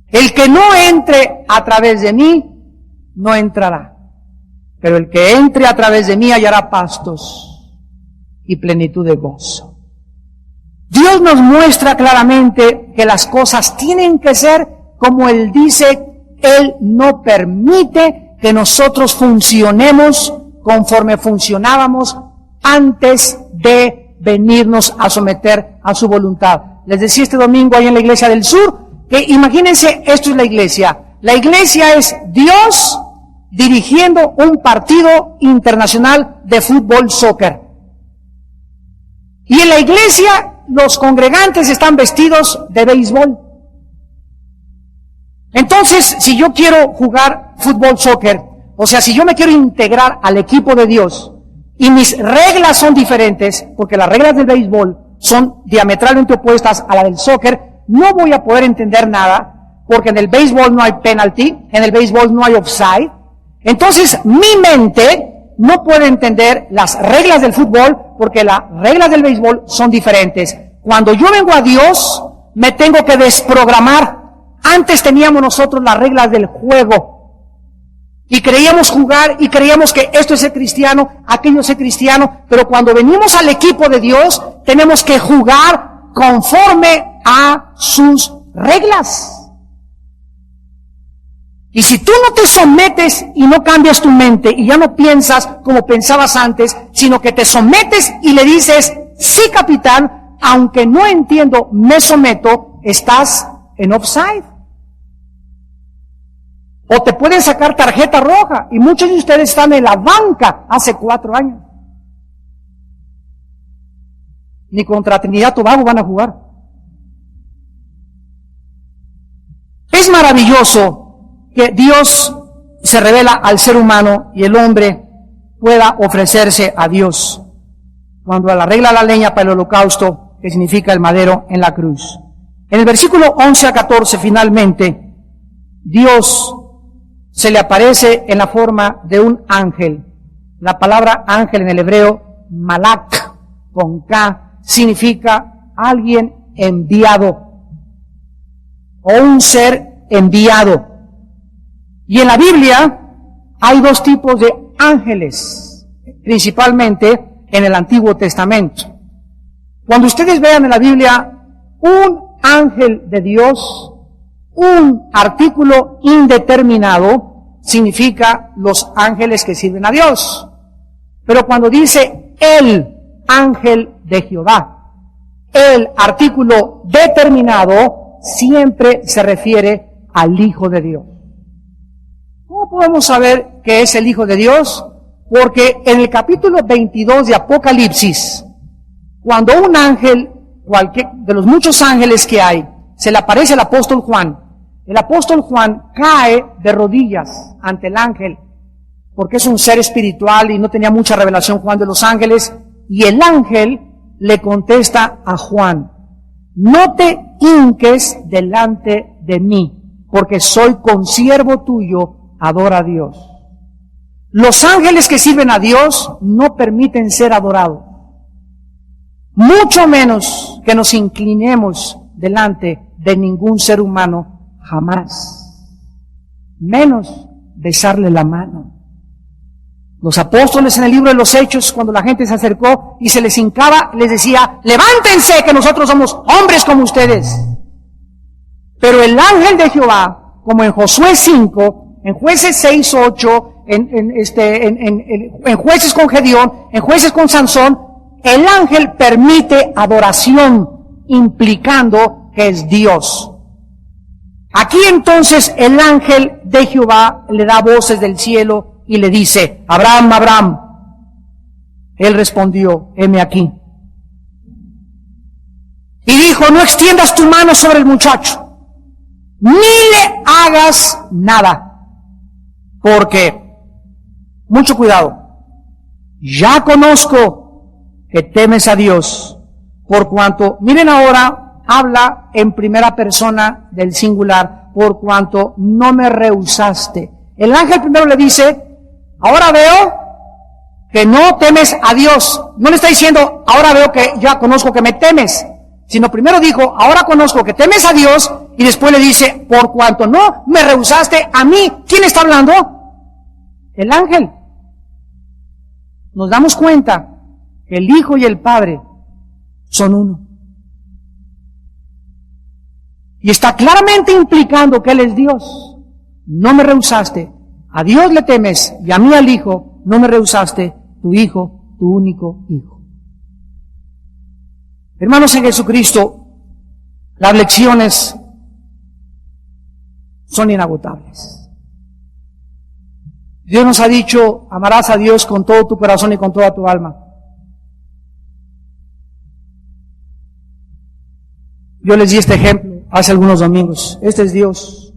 El que no entre a través de mí, no entrará. Pero el que entre a través de mí hallará pastos y plenitud de gozo. Dios nos muestra claramente que las cosas tienen que ser como Él dice. Él no permite que nosotros funcionemos conforme funcionábamos antes de venirnos a someter a su voluntad. Les decía este domingo ahí en la iglesia del sur, que imagínense, esto es la iglesia. La iglesia es Dios dirigiendo un partido internacional de fútbol, soccer. Y en la iglesia los congregantes están vestidos de béisbol. Entonces, si yo quiero jugar fútbol, soccer, o sea, si yo me quiero integrar al equipo de Dios, y mis reglas son diferentes, porque las reglas del béisbol son diametralmente opuestas a la del soccer, no voy a poder entender nada, porque en el béisbol no hay penalty, en el béisbol no hay offside. Entonces, mi mente no puede entender las reglas del fútbol, porque las reglas del béisbol son diferentes. Cuando yo vengo a Dios, me tengo que desprogramar. Antes teníamos nosotros las reglas del juego, y creíamos jugar, y creíamos que esto es ser cristiano, aquello es ser cristiano, pero cuando venimos al equipo de Dios, tenemos que jugar conforme a sus reglas. Y si tú no te sometes y no cambias tu mente, y ya no piensas como pensabas antes, sino que te sometes y le dices: sí, capitán, aunque no entiendo, me someto, estás en offside. O te pueden sacar tarjeta roja, y muchos de ustedes están en la banca hace 4 años. Ni contra Trinidad Tobago van a jugar. Es maravilloso que Dios se revela al ser humano y el hombre pueda ofrecerse a Dios cuando arregla la leña para el holocausto, que significa el madero en la cruz. En el versículo 11 a 14, finalmente, Dios se le aparece en la forma de un ángel. La palabra ángel en el hebreo, malak, con K, significa alguien enviado, o un ser enviado. Y en la Biblia hay 2 tipos de ángeles, principalmente en el Antiguo Testamento. Cuando ustedes vean en la Biblia un ángel de Dios, un artículo indeterminado, significa los ángeles que sirven a Dios. Pero cuando dice el ángel de Jehová, el artículo determinado siempre se refiere al Hijo de Dios. ¿Cómo podemos saber que es el Hijo de Dios? Porque en el capítulo 22 de Apocalipsis, cuando un ángel, cualquier de los muchos ángeles que hay, se le aparece al apóstol Juan, el apóstol Juan cae de rodillas ante el ángel, porque es un ser espiritual y no tenía mucha revelación Juan de los ángeles, y el ángel le contesta a Juan: no te hinques delante de mí, porque soy consiervo tuyo, adora a Dios. Los ángeles que sirven a Dios no permiten ser adorados, mucho menos que nos inclinemos delante de ningún ser humano, jamás, menos besarle la mano. Los apóstoles en el libro de los Hechos, cuando la gente se acercó y se les hincaba, les decía: levántense, que nosotros somos hombres como ustedes. Pero el ángel de Jehová, como en Josué 5, en Jueces 6, 8, en Jueces con Gedeón, en Jueces con Sansón, el ángel permite adoración, implicando que es Dios. Aquí entonces el ángel de Jehová le da voces del cielo y le dice: Abraham, Abraham. Él respondió: heme aquí. Y dijo: no extiendas tu mano sobre el muchacho, ni le hagas nada, porque, mucho cuidado, ya conozco que temes a Dios, por cuanto, miren ahora, habla en primera persona del singular, por cuanto no me rehusaste. El ángel primero le dice: ahora veo que no temes a Dios. No le está diciendo: ahora veo que ya conozco que me temes, sino primero dijo: ahora conozco que temes a Dios, y después le dice: por cuanto no me rehusaste a mí. ¿Quién está hablando? El ángel. Nos damos cuenta que el Hijo y el Padre son uno. Y está claramente implicando que Él es Dios. No me rehusaste, a Dios le temes, y a mí, al Hijo, no me rehusaste, tu Hijo, tu único Hijo. Hermanos en Jesucristo, las lecciones son inagotables. Dios nos ha dicho: amarás a Dios con todo tu corazón y con toda tu alma. Yo les di este ejemplo hace algunos domingos. Este es Dios.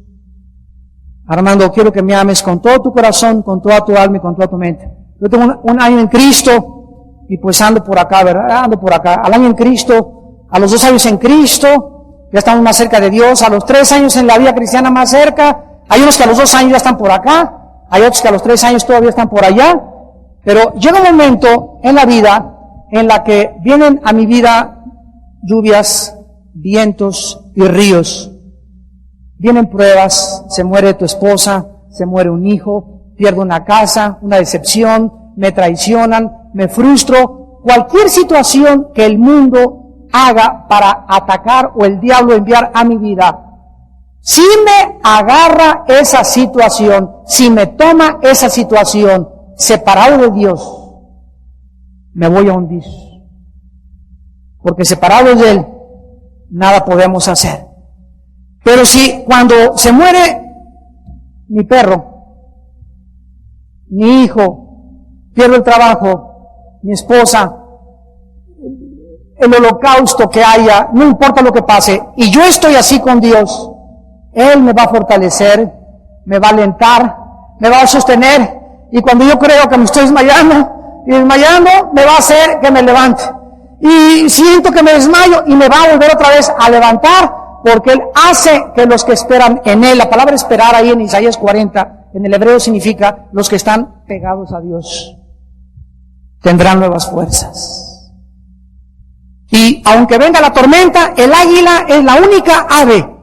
Armando, quiero que me ames con todo tu corazón, con toda tu alma y con toda tu mente. Yo tengo un año en Cristo y pues ando por acá, ¿verdad? Ando por acá. Al año en Cristo, a los 2 años en Cristo, ya estamos más cerca de Dios. A los 3 años en la vida cristiana más cerca. Hay unos que a los 2 años ya están por acá. Hay otros que a los 3 años todavía están por allá. Pero llega un momento en la vida en la que vienen a mi vida lluvias, vientos y ríos. Vienen pruebas, se muere tu esposa, se muere un hijo, pierdo una casa, una decepción, me traicionan, me frustro. Cualquier situación que el mundo haga para atacar o el diablo enviar a mi vida, si me agarra esa situación, si me toma esa situación separado de Dios, me voy a hundir. Porque separados de Él, nada podemos hacer. Pero si cuando se muere mi perro, mi hijo, pierdo el trabajo, mi esposa, el holocausto que haya, no importa lo que pase, y yo estoy así con Dios, Él me va a fortalecer, me va a alentar, me va a sostener, y cuando yo creo que me estoy desmayando, me va a hacer que me levante. Y siento que me desmayo y me va a volver otra vez a levantar, porque Él hace que los que esperan en Él, la palabra esperar ahí en Isaías 40, en el hebreo significa los que están pegados a Dios, tendrán nuevas fuerzas. Y aunque venga la tormenta, el águila es la única ave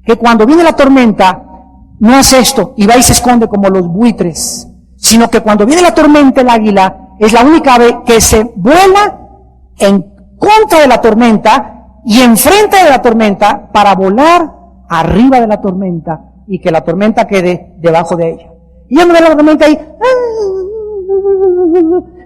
que cuando viene la tormenta no hace esto y va y se esconde como los buitres, sino que cuando viene la tormenta el águila es la única ave que se vuela en contra de la tormenta y enfrente de la tormenta para volar arriba de la tormenta y que la tormenta quede debajo de ella. Y ya no ve la tormenta ahí.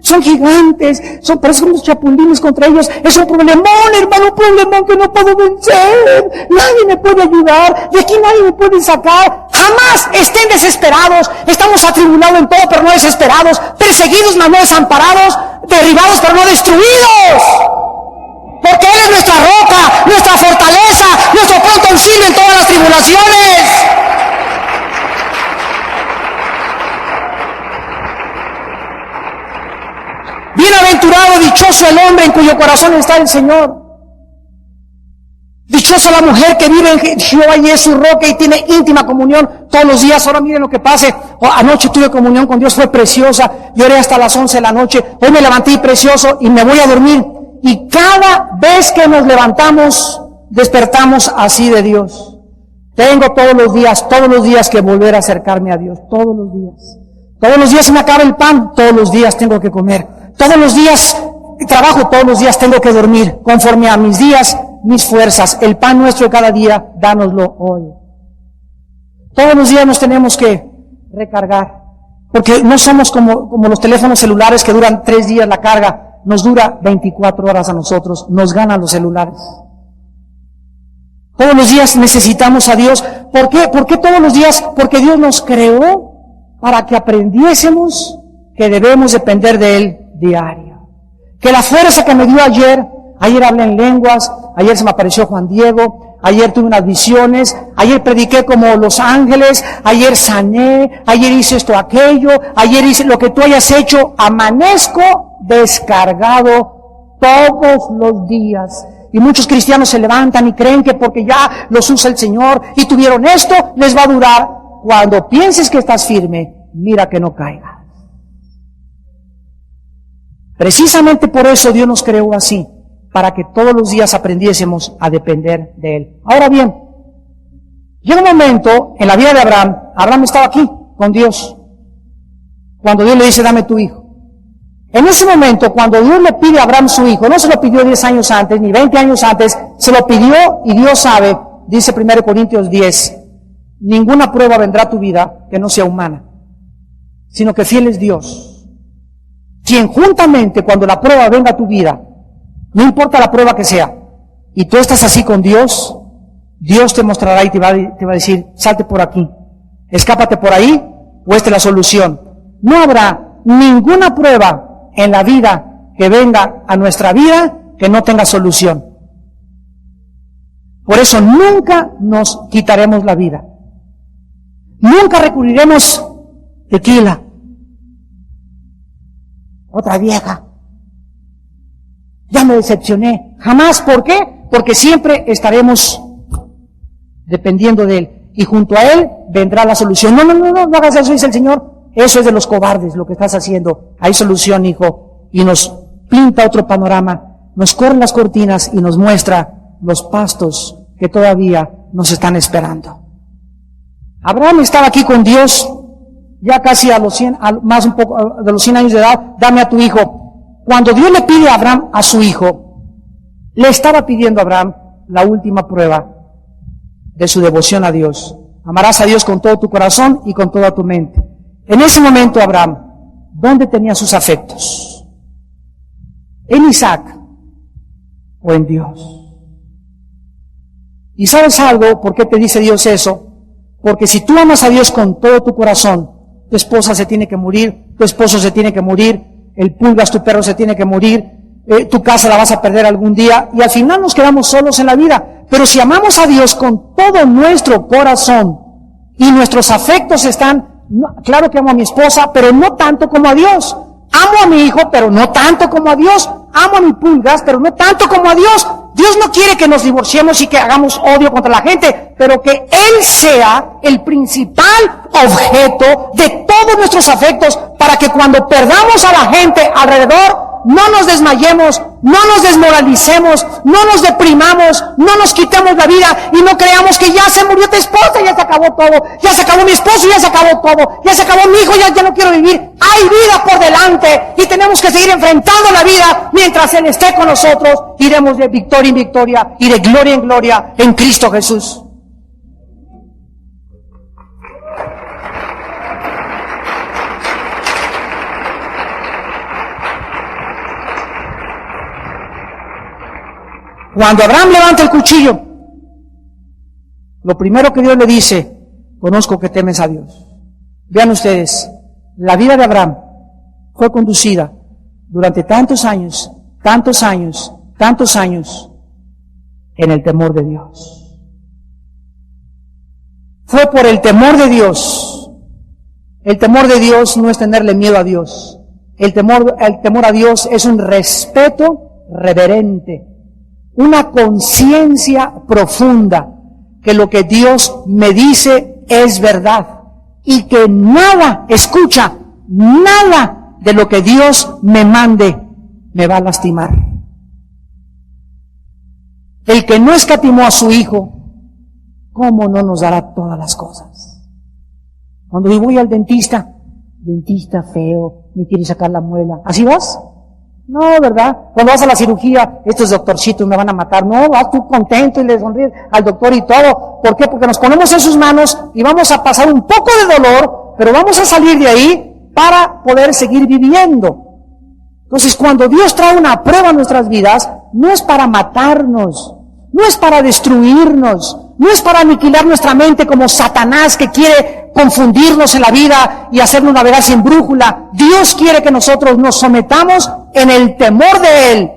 Son gigantes, parecen unos chapulines contra ellos. Es un problemón, hermano, un problemón que no puedo vencer. Nadie me puede ayudar, de aquí nadie me puede sacar. Jamás estén desesperados. Estamos atribulados en todo, pero no desesperados. Perseguidos, mas no desamparados. Derribados, pero no destruidos. Porque Él es nuestra roca, nuestra fortaleza, nuestro pronto auxilio en todas las tribulaciones. Bienaventurado, dichoso el hombre en cuyo corazón está el Señor. Dichosa la mujer que vive en Jehová y es su roca y tiene íntima comunión todos los días. Ahora miren lo que pase. Anoche tuve comunión con Dios, fue preciosa. Lloré hasta las 11 de la noche. Hoy me levanté y precioso y me voy a dormir. Y cada vez que nos levantamos, despertamos así de Dios. Tengo todos los días que volver a acercarme a Dios. Todos los días. Todos los días se me acaba el pan. Todos los días tengo que comer. Todos los días trabajo, todos los días tengo que dormir. Conforme a mis días, mis fuerzas. El pan nuestro de cada día, dánoslo hoy. Todos los días nos tenemos que recargar. Porque no somos como los teléfonos celulares que duran 3 días la carga. Nos dura 24 horas a nosotros. Nos ganan los celulares. Todos los días necesitamos a Dios. ¿Por qué? ¿Por qué todos los días? Porque Dios nos creó para que aprendiésemos que debemos depender de Él diario. Que la fuerza que me dio ayer hablé en lenguas, ayer se me apareció Juan Diego, ayer tuve unas visiones, ayer prediqué como los ángeles, ayer sané, ayer hice esto, aquello, ayer hice lo que tú hayas hecho, amanezco descargado todos los días. Y muchos cristianos se levantan y creen que porque ya los usa el Señor y tuvieron esto, les va a durar. Cuando pienses que estás firme, mira que no caigas. Precisamente por eso Dios nos creó así, para que todos los días aprendiésemos a depender de Él. Ahora bien, llega un momento en la vida de Abraham. Abraham estaba aquí con Dios, cuando Dios le dice, dame tu hijo. En ese momento, cuando Dios le pide a Abraham su hijo, no se lo pidió 10 años antes, ni 20 años antes, se lo pidió y Dios sabe, dice 1 Corintios 10, ninguna prueba vendrá a tu vida que no sea humana, sino que fiel es Dios, quien juntamente cuando la prueba venga a tu vida, no importa la prueba que sea, y tú estás así con Dios, Dios te mostrará y te va a decir, salte por aquí, escápate por ahí, o esta es la solución. No habrá ninguna prueba en la vida que venga a nuestra vida que no tenga solución. Por eso nunca nos quitaremos la vida. Nunca recurriremos tequila. Otra vieja. Ya me decepcioné. Jamás. ¿Por qué? Porque siempre estaremos dependiendo de Él. Y junto a Él vendrá la solución. No hagas eso, dice el Señor. Eso es de los cobardes, lo que estás haciendo. Hay solución, hijo. Y nos pinta otro panorama. Nos corren las cortinas y nos muestra los pastos que todavía nos están esperando. Abraham estaba aquí con Dios, ya casi a los 100, más un poco de los 100 años de edad, dame a tu hijo. Cuando Dios le pide a Abraham a su hijo, le estaba pidiendo a Abraham la última prueba de su devoción a Dios. Amarás a Dios con todo tu corazón y con toda tu mente. En ese momento Abraham, ¿dónde tenía sus afectos? ¿En Isaac o en Dios? ¿Y sabes algo? ¿Por qué te dice Dios eso? Porque si tú amas a Dios con todo tu corazón, tu esposa se tiene que morir, tu esposo se tiene que morir, el pulgas, tu perro se tiene que morir, tu casa la vas a perder algún día y al final nos quedamos solos en la vida. Pero si amamos a Dios con todo nuestro corazón y nuestros afectos están, claro que amo a mi esposa, pero no tanto como a Dios. Amo a mi hijo, pero no tanto como a Dios. Amo a mi pulgas, pero no tanto como a Dios. Dios no quiere que nos divorciemos y que hagamos odio contra la gente, pero que Él sea el principal objeto de todos nuestros afectos para que cuando perdamos a la gente alrededor, no nos desmayemos, no nos desmoralicemos, no nos deprimamos, no nos quitemos la vida y no creamos que ya se murió tu esposa, ya se acabó todo, ya se acabó mi esposo, ya se acabó todo, ya se acabó mi hijo, ya no quiero vivir. Hay vida por delante y tenemos que seguir enfrentando la vida mientras Él esté con nosotros. Iremos de victoria en victoria y de gloria en gloria en Cristo Jesús. Cuando Abraham levanta el cuchillo, lo primero que Dios le dice, conozco que temes a Dios. Vean ustedes, la vida de Abraham fue conducida durante tantos años en el temor de Dios. Fue por el temor de Dios. El temor de Dios no es tenerle miedo a Dios. El temor a Dios es un respeto reverente, una conciencia profunda que lo que Dios me dice es verdad y que nada, escucha, nada de lo que Dios me mande me va a lastimar. El que no escatimó a su Hijo, ¿cómo no nos dará todas las cosas? Cuando yo voy al dentista feo, me quiere sacar la muela, ¿así vas? No, ¿verdad? Cuando vas a la cirugía, estos doctorcitos me van a matar. No, vas tú contento y le sonríes al doctor y todo. ¿Por qué? Porque nos ponemos en sus manos y vamos a pasar un poco de dolor, pero vamos a salir de ahí para poder seguir viviendo. Entonces, cuando Dios trae una prueba a nuestras vidas, no es para matarnos, no es para destruirnos, no es para aniquilar nuestra mente como Satanás que quiere confundirnos en la vida y hacernos navegar sin brújula. Dios quiere que nosotros nos sometamos en el temor de Él.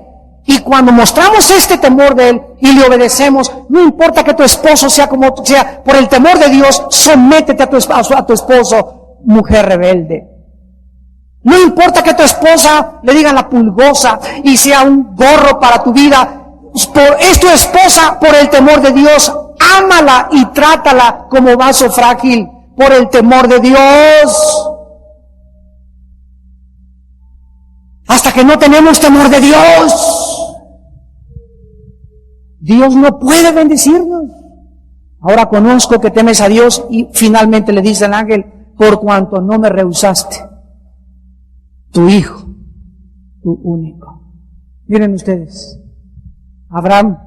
Y cuando mostramos este temor de Él y le obedecemos, no importa que tu esposo sea como sea, por el temor de Dios, sométete a tu esposo, mujer rebelde. No importa que tu esposa le digan la pulgosa y sea un gorro para tu vida, es tu esposa por el temor de Dios, ámala y trátala como vaso frágil por el temor de Dios. Hasta que no tenemos temor de Dios, Dios no puede bendecirnos. Ahora conozco que temes a Dios y finalmente le dice al ángel, por cuanto no me rehusaste tu hijo, tu único. Miren ustedes, Abraham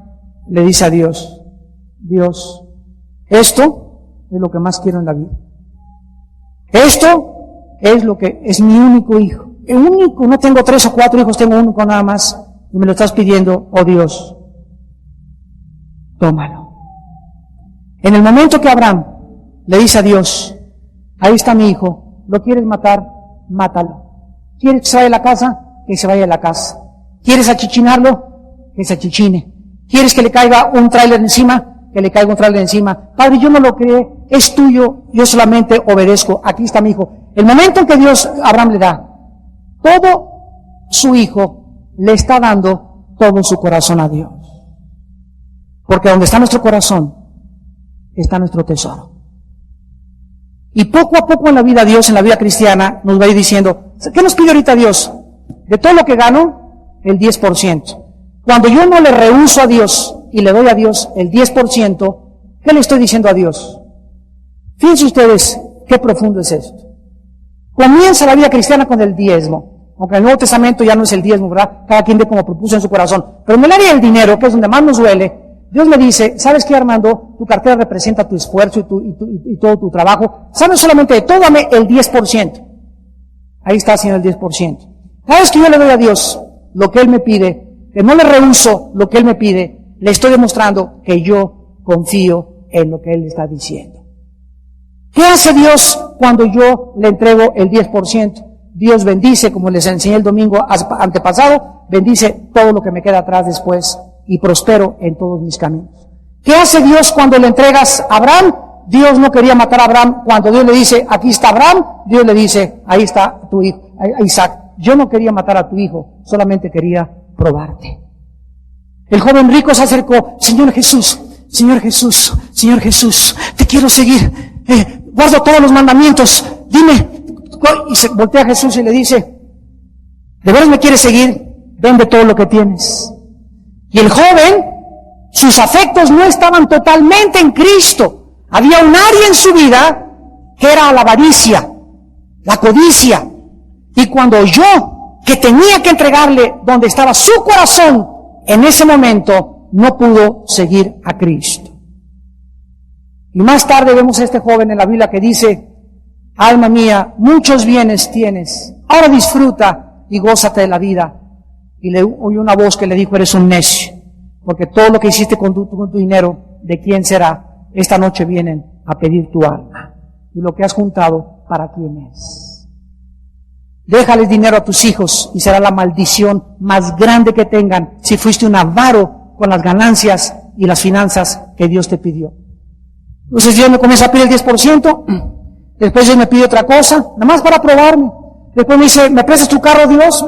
le dice a Dios, Dios, esto es lo que más quiero en la vida. Esto es lo que es mi único hijo. El único, no tengo 3 o 4 hijos, tengo uno nada más. Y me lo estás pidiendo, oh Dios, tómalo. En el momento que Abraham le dice a Dios, ahí está mi hijo, ¿lo quieres matar? Mátalo. ¿Quieres que se vaya a la casa? Que se vaya a la casa. ¿Quieres achichinarlo? Que se achichine. ¿Quieres que le caiga un tráiler encima? Que le caiga un tráiler encima. Padre, yo no lo creé, es tuyo, yo solamente obedezco. Aquí está mi hijo. El momento en que Dios, Abraham le da todo su hijo, le está dando todo su corazón a Dios. Porque donde está nuestro corazón, está nuestro tesoro. Y poco a poco en la vida de Dios, en la vida cristiana, nos va a ir diciendo, ¿qué nos pide ahorita Dios? De todo lo que gano, el 10%. Cuando yo no le rehúso a Dios y le doy a Dios el 10%, ¿qué le estoy diciendo a Dios? Fíjense ustedes qué profundo es esto. Comienza la vida cristiana con el diezmo, aunque el Nuevo Testamento ya no es el diezmo, ¿verdad? Cada quien ve como propuso en su corazón. Pero en el área del dinero, que es donde más nos duele, Dios me dice, ¿sabes qué, Armando? Tu cartera representa tu esfuerzo y todo tu trabajo. ¿Sabes solamente de todo? Dame el 10%. Ahí está haciendo el 10%. Cada vez que yo le doy a Dios lo que Él me pide, que no le rehuso lo que Él me pide, le estoy demostrando que yo confío en lo que Él está diciendo. ¿Qué hace Dios cuando yo le entrego el 10%? Dios bendice, como les enseñé el domingo antepasado, bendice todo lo que me queda atrás después y prospero en todos mis caminos. ¿Qué hace Dios cuando le entregas a Abraham? Dios no quería matar a Abraham. Cuando Dios le dice, aquí está Abraham, Dios le dice, ahí está tu hijo, Isaac. Yo no quería matar a tu hijo, solamente quería probarte. El joven rico se acercó, Señor Jesús, te quiero seguir, guardo todos los mandamientos, dime. Y se voltea a Jesús y le dice, ¿de veras me quieres seguir? vende todo lo que tienes. Y el joven, sus afectos no estaban totalmente en Cristo. Había un área en su vida que era la avaricia, la codicia. Y cuando oyó que tenía que entregarle donde estaba su corazón, en ese momento no pudo seguir a Cristo. Y más tarde vemos a este joven en la Biblia que dice: alma mía, muchos bienes tienes, ahora disfruta y gózate de la vida. Y le oyó una voz que le dijo: eres un necio, porque todo lo que hiciste con tu dinero, ¿de quién será? Esta noche vienen a pedir tu alma. Y lo que has juntado, ¿para quién es? Déjales dinero a tus hijos y será la maldición más grande que tengan si fuiste un avaro con las ganancias y las finanzas que Dios te pidió. Entonces Dios me comienza a pedir el 10%, después Dios me pide otra cosa, nada más para probarme. Después me dice: ¿me prestas tu carro, Dios?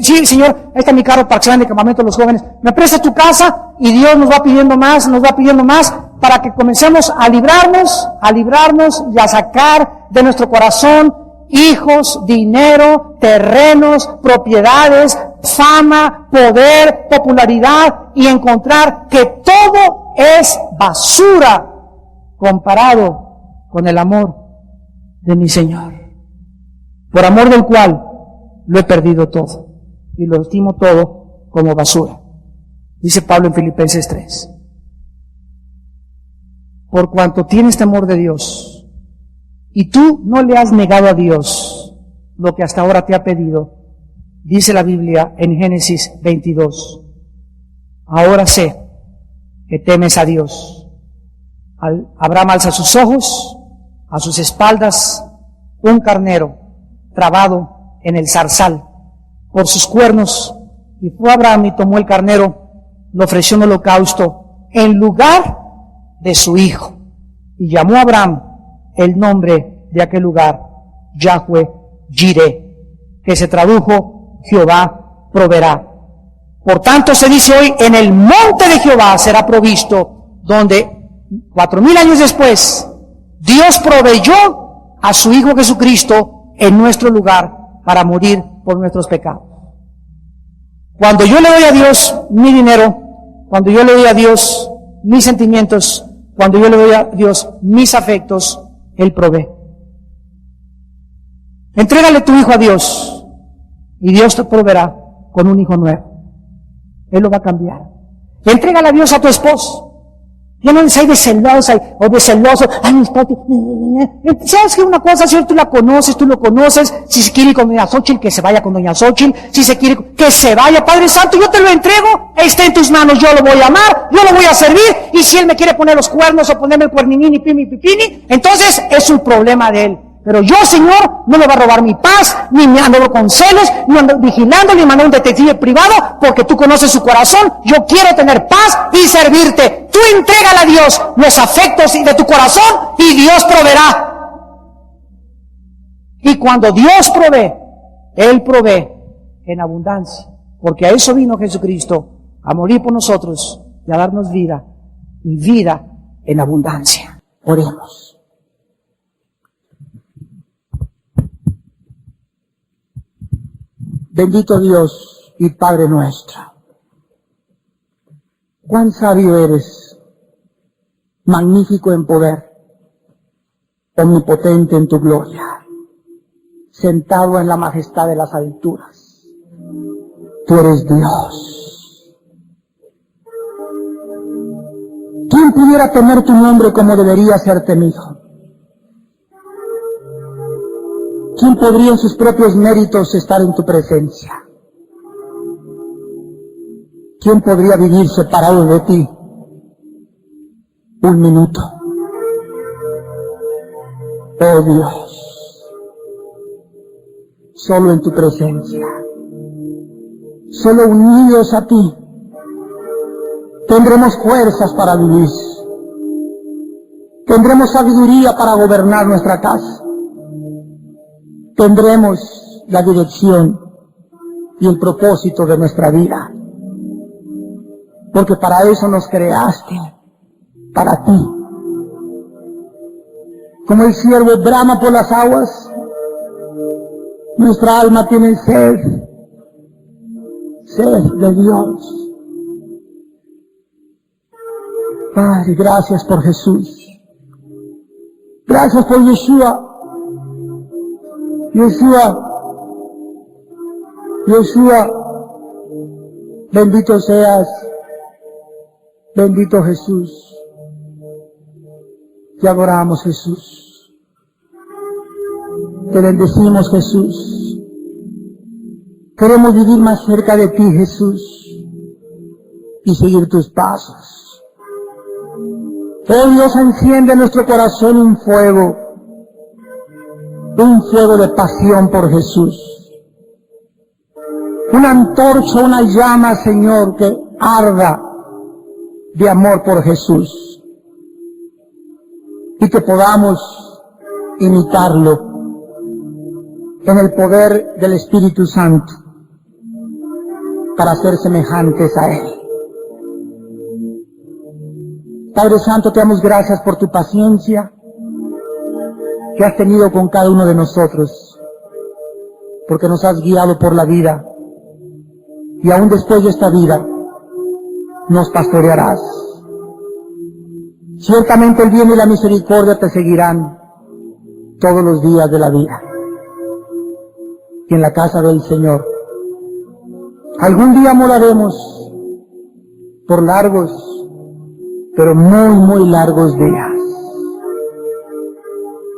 Sí, Señor, ahí está mi carro para que se vayan de campamento los jóvenes. ¿Me prestas tu casa? Y Dios nos va pidiendo más, para que comencemos a librarnos y a sacar de nuestro corazón hijos, dinero, terrenos, propiedades, fama, poder, popularidad, y encontrar que todo es basura comparado con el amor de mi Señor, por amor del cual lo he perdido todo y lo estimo todo como basura. Dice Pablo en Filipenses 3. Por cuanto tienes temor de Dios y tú no le has negado a Dios lo que hasta ahora te ha pedido, dice la Biblia en Génesis 22, ahora sé que temes a Dios. Abraham alza sus ojos, a sus espaldas un carnero trabado en el zarzal por sus cuernos, y fue Abraham y tomó el carnero, lo ofreció en holocausto en lugar de su hijo, y llamó a Abraham el nombre de aquel lugar Yahweh Jireh, que se tradujo Jehová proveerá. Por tanto se dice hoy: en el monte de Jehová será provisto, donde 4000 años después Dios proveyó a su Hijo Jesucristo en nuestro lugar para morir por nuestros pecados. Cuando yo le doy a Dios mi dinero, cuando yo le doy a Dios mis sentimientos, cuando yo le doy a Dios mis afectos, Él provee. Entrégale tu hijo a Dios y Dios te proveerá con un hijo nuevo. Él lo va a cambiar. Entrégale a Dios a tu esposo. Ya no les hay de celosa o de celoso. Ay, mi esposo. ¿Sabes qué? Una cosa, Señor, tú la conoces, tú lo conoces. Si se quiere ir con doña Xochitl, que se vaya con doña Xochitl. Si se quiere, que se vaya. Padre Santo, yo te lo entrego. Está en tus manos, yo lo voy a amar, yo lo voy a servir. Y si Él me quiere poner los cuernos o ponerme el cuerninini, pimi, pipini, entonces es un problema de Él. Pero yo, Señor, no me va a robar mi paz, ni me ando con celos, ni ando vigilando, ni mando un detective privado, porque tú conoces su corazón. Yo quiero tener paz y servirte. Tú entrégale a Dios los afectos de tu corazón y Dios proveerá. Y cuando Dios provee, Él provee en abundancia, porque a eso vino Jesucristo, a morir por nosotros y a darnos vida, y vida en abundancia. Oremos. Bendito Dios y Padre nuestro, cuán sabio eres, magnífico en poder, omnipotente en tu gloria, sentado en la majestad de las alturas. Tú eres Dios. ¿Quién pudiera tener tu nombre como debería ser temido? ¿Quién podría en sus propios méritos estar en tu presencia? ¿Quién podría vivir separado de ti un minuto? Oh Dios, solo en tu presencia, solo unidos a ti, tendremos fuerzas para vivir, tendremos sabiduría para gobernar nuestra casa. Tendremos la dirección y el propósito de nuestra vida, porque para eso nos creaste, para ti. Como el ciervo brama por las aguas, nuestra alma tiene sed sed de Dios. Padre, gracias por Jesús. Gracias por Yeshua. Yeshua, bendito seas, bendito Jesús. Te adoramos, Jesús. Te bendecimos, Jesús. Queremos vivir más cerca de ti, Jesús, y seguir tus pasos. Oh Dios, enciende en nuestro corazón un fuego de pasión por Jesús. Una antorcha, una llama, Señor, que arda de amor por Jesús. Y que podamos imitarlo en el poder del Espíritu Santo para ser semejantes a Él. Padre Santo, te damos gracias por tu paciencia que has tenido con cada uno de nosotros, porque nos has guiado por la vida, y aún después de esta vida nos pastorearás. Ciertamente el bien y la misericordia te seguirán todos los días de la vida. Y en la casa del Señor algún día moraremos por largos, pero muy largos días.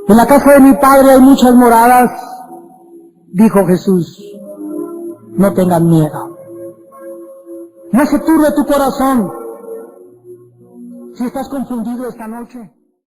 En la casa de mi Padre hay muchas moradas, dijo Jesús. No tengan miedo. No se turbe tu corazón. Si estás confundido esta noche,